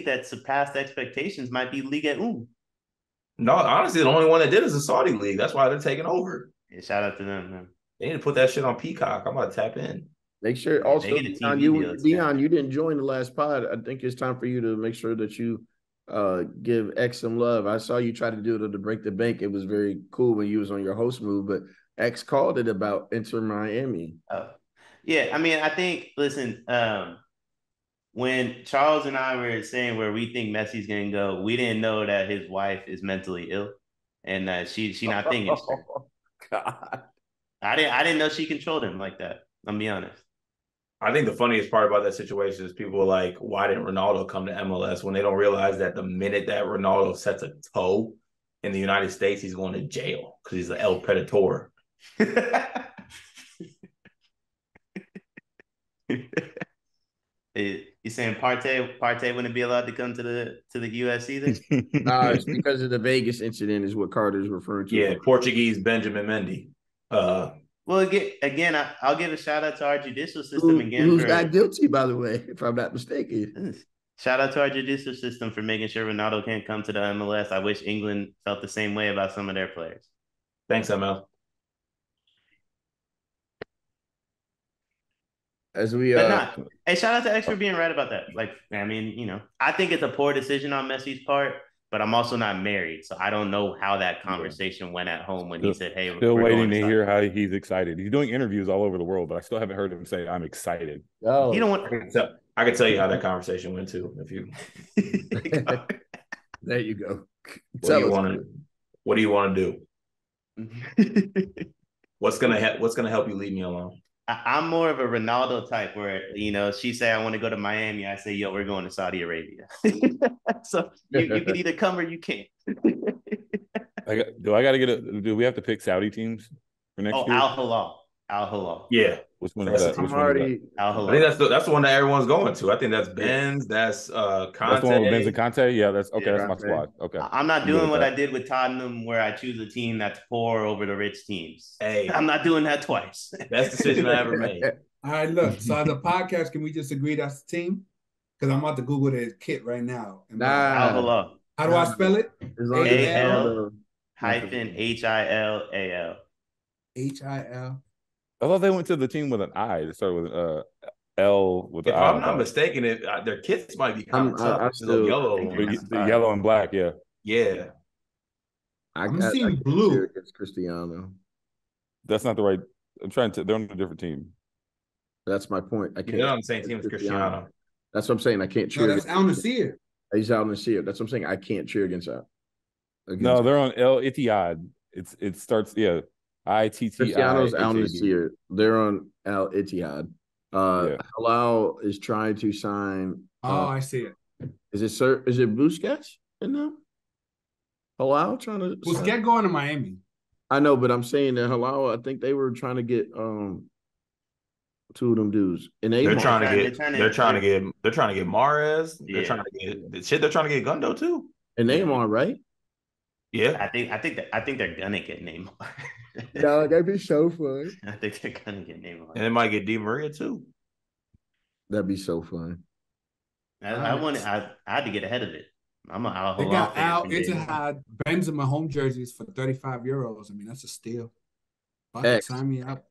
that surpassed expectations might be Liga 1. No, honestly, the only one that did is the Saudi league. That's why they're taking over. Yeah, shout out to them, man. They need to put that shit on Peacock. I'm about to tap in. Make sure also, Deion, you didn't join the last pod. I think it's time for you to make sure that you give X some love. I saw you try to do it to break the bank. It was very cool when you was on your host move, but X called it about Inter Miami. Yeah, I mean, I think, listen, when Charles and I were saying where we think Messi's going to go, we didn't know that his wife is mentally ill and that she not thinking straight. God. I didn't know she controlled him like that. I'm be honest. I think the funniest part about that situation is people are like, why didn't Ronaldo come to MLS, when they don't realize that the minute that Ronaldo sets a toe in the United States, he's going to jail because he's an El Predator. You saying Partey wouldn't be allowed to come to the US either? It's because of the Vegas incident is what Carter's referring to. Yeah, Portuguese Benjamin Mendy. Well, again, I'll give a shout out to our judicial system again. Who's not guilty, by the way, if I'm not mistaken. Shout out to our judicial system for making sure Ronaldo can't come to the MLS. I wish England felt the same way about some of their players. Thanks, ML. Hey, shout out to X for being right about that. Like, I mean, I think it's a poor decision on Messi's part, but I'm also not married, so I don't know how that conversation went at home when he said, "Hey, still waiting to hear how he's excited." He's doing interviews all over the world, but I still haven't heard him say, "I'm excited." Oh, you don't want. I can tell you how that conversation went too. If you, there you go. What do you want to do? What's gonna help you leave me alone? I'm more of a Ronaldo type where, she say, I want to go to Miami. I say, yo, we're going to Saudi Arabia. So you can either come or you can't. Do we have to pick Saudi teams for next year? Al Hilal. Yeah. Which one is that? Al Hilal. I think that's the one that everyone's going to. I think that's Benz. That's Conte. That's the one with Benz and Conte. Yeah, that's okay. That's my squad. Okay. I'm not doing what I did with Tottenham, where I choose a team that's poor over the rich teams. Hey, I'm not doing that twice. Best decision I ever made. All right, look. So as a podcast, can we just agree that's the team? Because I'm about to Google the kit right now. Al Hilal. How do I spell it? AL-HILAL. HIL. I thought they went to the team with an I. They started with an L with an I. If I'm not mistaken, their kits might be kind of tough. The yellow and black, yeah. Yeah. I'm seeing blue. It's Cristiano. That's not the right. They're on a different team. That's my point. They're on the same team as Cristiano. That's what I'm saying. I can't cheer. No, that's Al Nassr. He's Al Nassr. That's what I'm saying. I can't cheer against that. No, they're on El Ittihad. It starts, yeah. ITTI. Cristiano's Al Nassr. They're on Al Ittihad. Halal is trying to sign. I see it. Is it Busquets in there? Halal trying to Busquets going to Miami. I know, but I'm saying that Halal. I think they were trying to get two of them dudes. And they're trying to get Mahrez. They're trying to get Gundo too. And Neymar, right? Yeah, I think they're gonna get Neymar. Yeah, that'd be so fun. I think they're gonna get Neymar, and they might get Di Maria too. That'd be so fun. I had to get ahead of it. I'm a Al Hilal. They got Al Ittihad Benzema home jerseys for €35. I mean, that's a steal. Sign me up.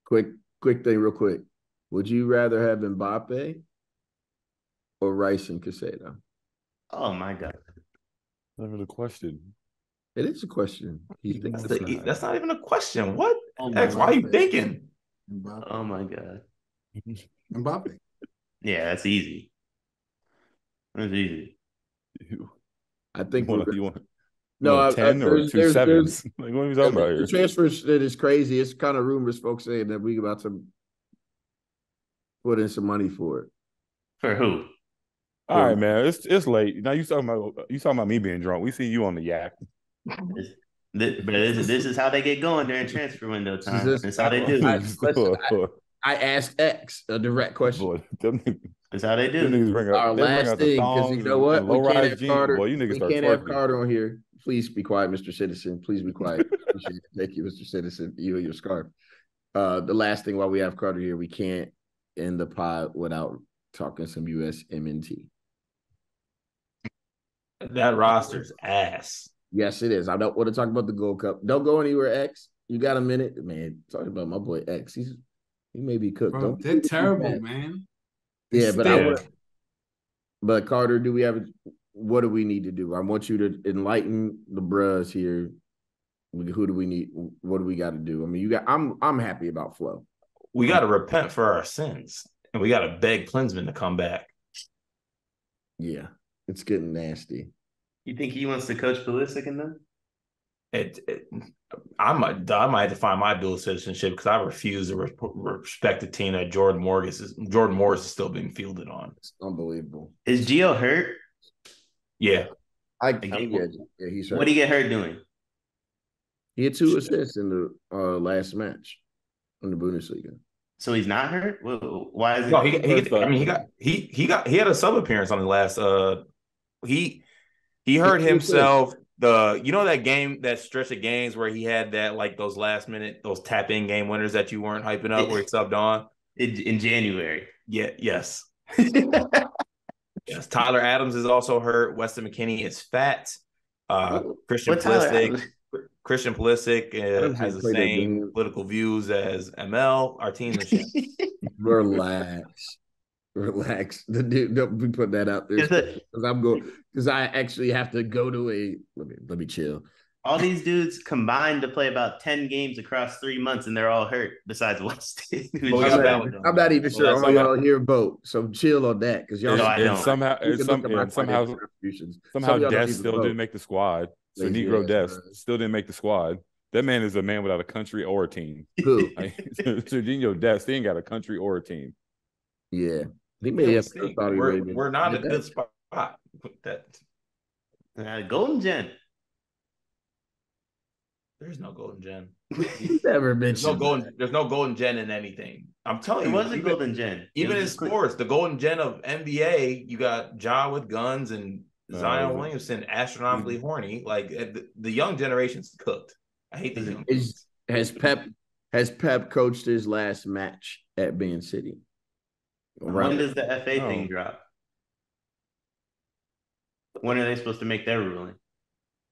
Quick thing, real quick. Would you rather have Mbappe or Rice and Casado? Oh my God. Never the question. It is a question. That's not even a question. What? X, why are you thinking? Mbappe. Oh my God. Mbappe. Yeah, that's easy. That's easy. I think No, 10 or two sevens. Like, what are we talking about here? The transfer shit is crazy. It's kind of rumors, folks saying that we about to put in some money for it. For who? All right, man. It's late. Now you talking about me being drunk. We see you on the yak. This is how they get going during transfer window time. That's how they do. I asked X a direct question. That's how they do. Our last thing, because you know what? We can't have Carter. Boy, we can't have Carter on here. Please be quiet, Mr. Citizen. Please be quiet. Thank you, Mr. Citizen. You and your scarf. The last thing while we have Carter here, we can't end the pod without talking some USMNT. That roster's ass. Yes, it is. I don't want to talk about the Gold Cup. Don't go anywhere, X. You got a minute? Man, talking about my boy X. He may be cooked. Bro, they're terrible, man. Yeah, but Carter, what do we need to do? I want you to enlighten the bros here. Who do we need? What do we got to do? I mean, I'm happy about Flo. We got to repent for our sins, and we got to beg Klinsman to come back. Yeah, it's getting nasty. You think he wants to coach Pulisic in them? I might have to find my dual citizenship because I refuse to respect the team that Jordan Morris is still being fielded on. It's unbelievable. Is Gio hurt? Yeah. He's hurt. What did he get hurt doing? He had 2 assists in the last match in the Bundesliga. So he's not hurt? Why is it? No, he had a sub appearance on the last. He hurt himself. That game, that stretch of games where he had that, like, those last minute, those tap in game winners that you weren't hyping up where he subbed on in January. Yeah. Yes. Yes. Tyler Adams is also hurt. Weston McKennie is fat. Christian Pulisic has the same political views as ML. Our team's in shit. Relax. The dude, don't be putting that out there because I actually have to go to let me chill. All these dudes combined to play about 10 games across 3 months, and they're all hurt. Besides Weston, I'm not even sure all y'all here vote. So chill on that because y'all. Somehow Dest still didn't make the squad. So Negro Dest still didn't make the squad. That man is a man without a country or a team. Who? Serginho Dest, he ain't got a country or a team. Yeah. He may have we're not in a good spot. Golden Gen. There's no Golden Gen. Never mentioned. There's no Golden Gen in anything. I'm telling you. It wasn't Golden Gen. Even in sports, the Golden Gen of NBA, you got Ja with guns and Zion Williamson astronomically horny. Like, the young generation's cooked. I hate the young. Has Pep coached his last match at Man City? When does the FA thing drop? When are they supposed to make their ruling?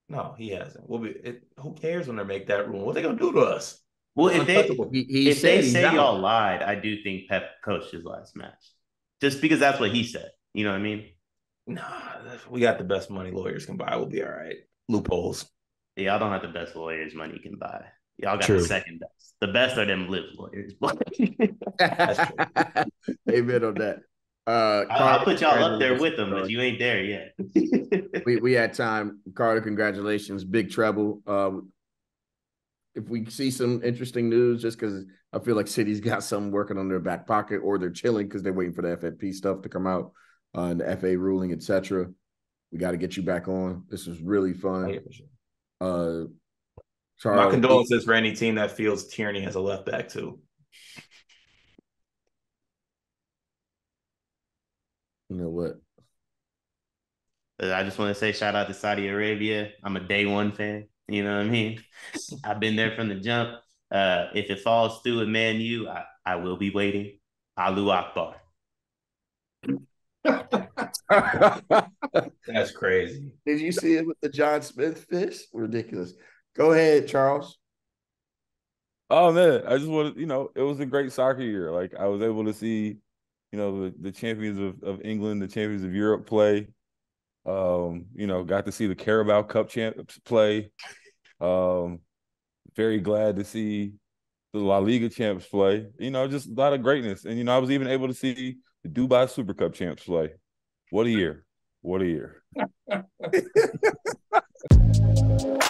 No, he hasn't. Who cares when they make that ruling? What are they gonna do to us? Well, if they say y'all lied, I do think Pep coached his last match, just because that's what he said. You know what I mean? Nah, we got the best money lawyers can buy. We'll be all right. Loopholes. Yeah, y'all don't have the best lawyers money can buy. Y'all got the second best. The best are them live lawyers. That's true. Amen on that. I'll put y'all up there with them, but you ain't there yet. we had time. Carter, congratulations. Big Treble. If we see some interesting news, just because I feel like City's got something working on their back pocket, or they're chilling because they're waiting for the FFP stuff to come out, and the FA ruling, etc. We got to get you back on. This was really fun. Charles, my condolences for any team that feels Tierney as a left back too. You know what? I just want to say shout out to Saudi Arabia. I'm a day one fan. You know what I mean? I've been there from the jump. If it falls through with Man U, I will be waiting. Allahu Akbar. That's crazy. Did you see it with the John Smith fist? Ridiculous. Go ahead, Charles. Oh man, I just wanted, it was a great soccer year. Like, I was able to see, the champions of England, the champions of Europe play. Got to see the Carabao Cup champs play. Very glad to see the La Liga champs play. Just a lot of greatness. And I was even able to see the Dubai Super Cup champs play. What a year. What a year. man.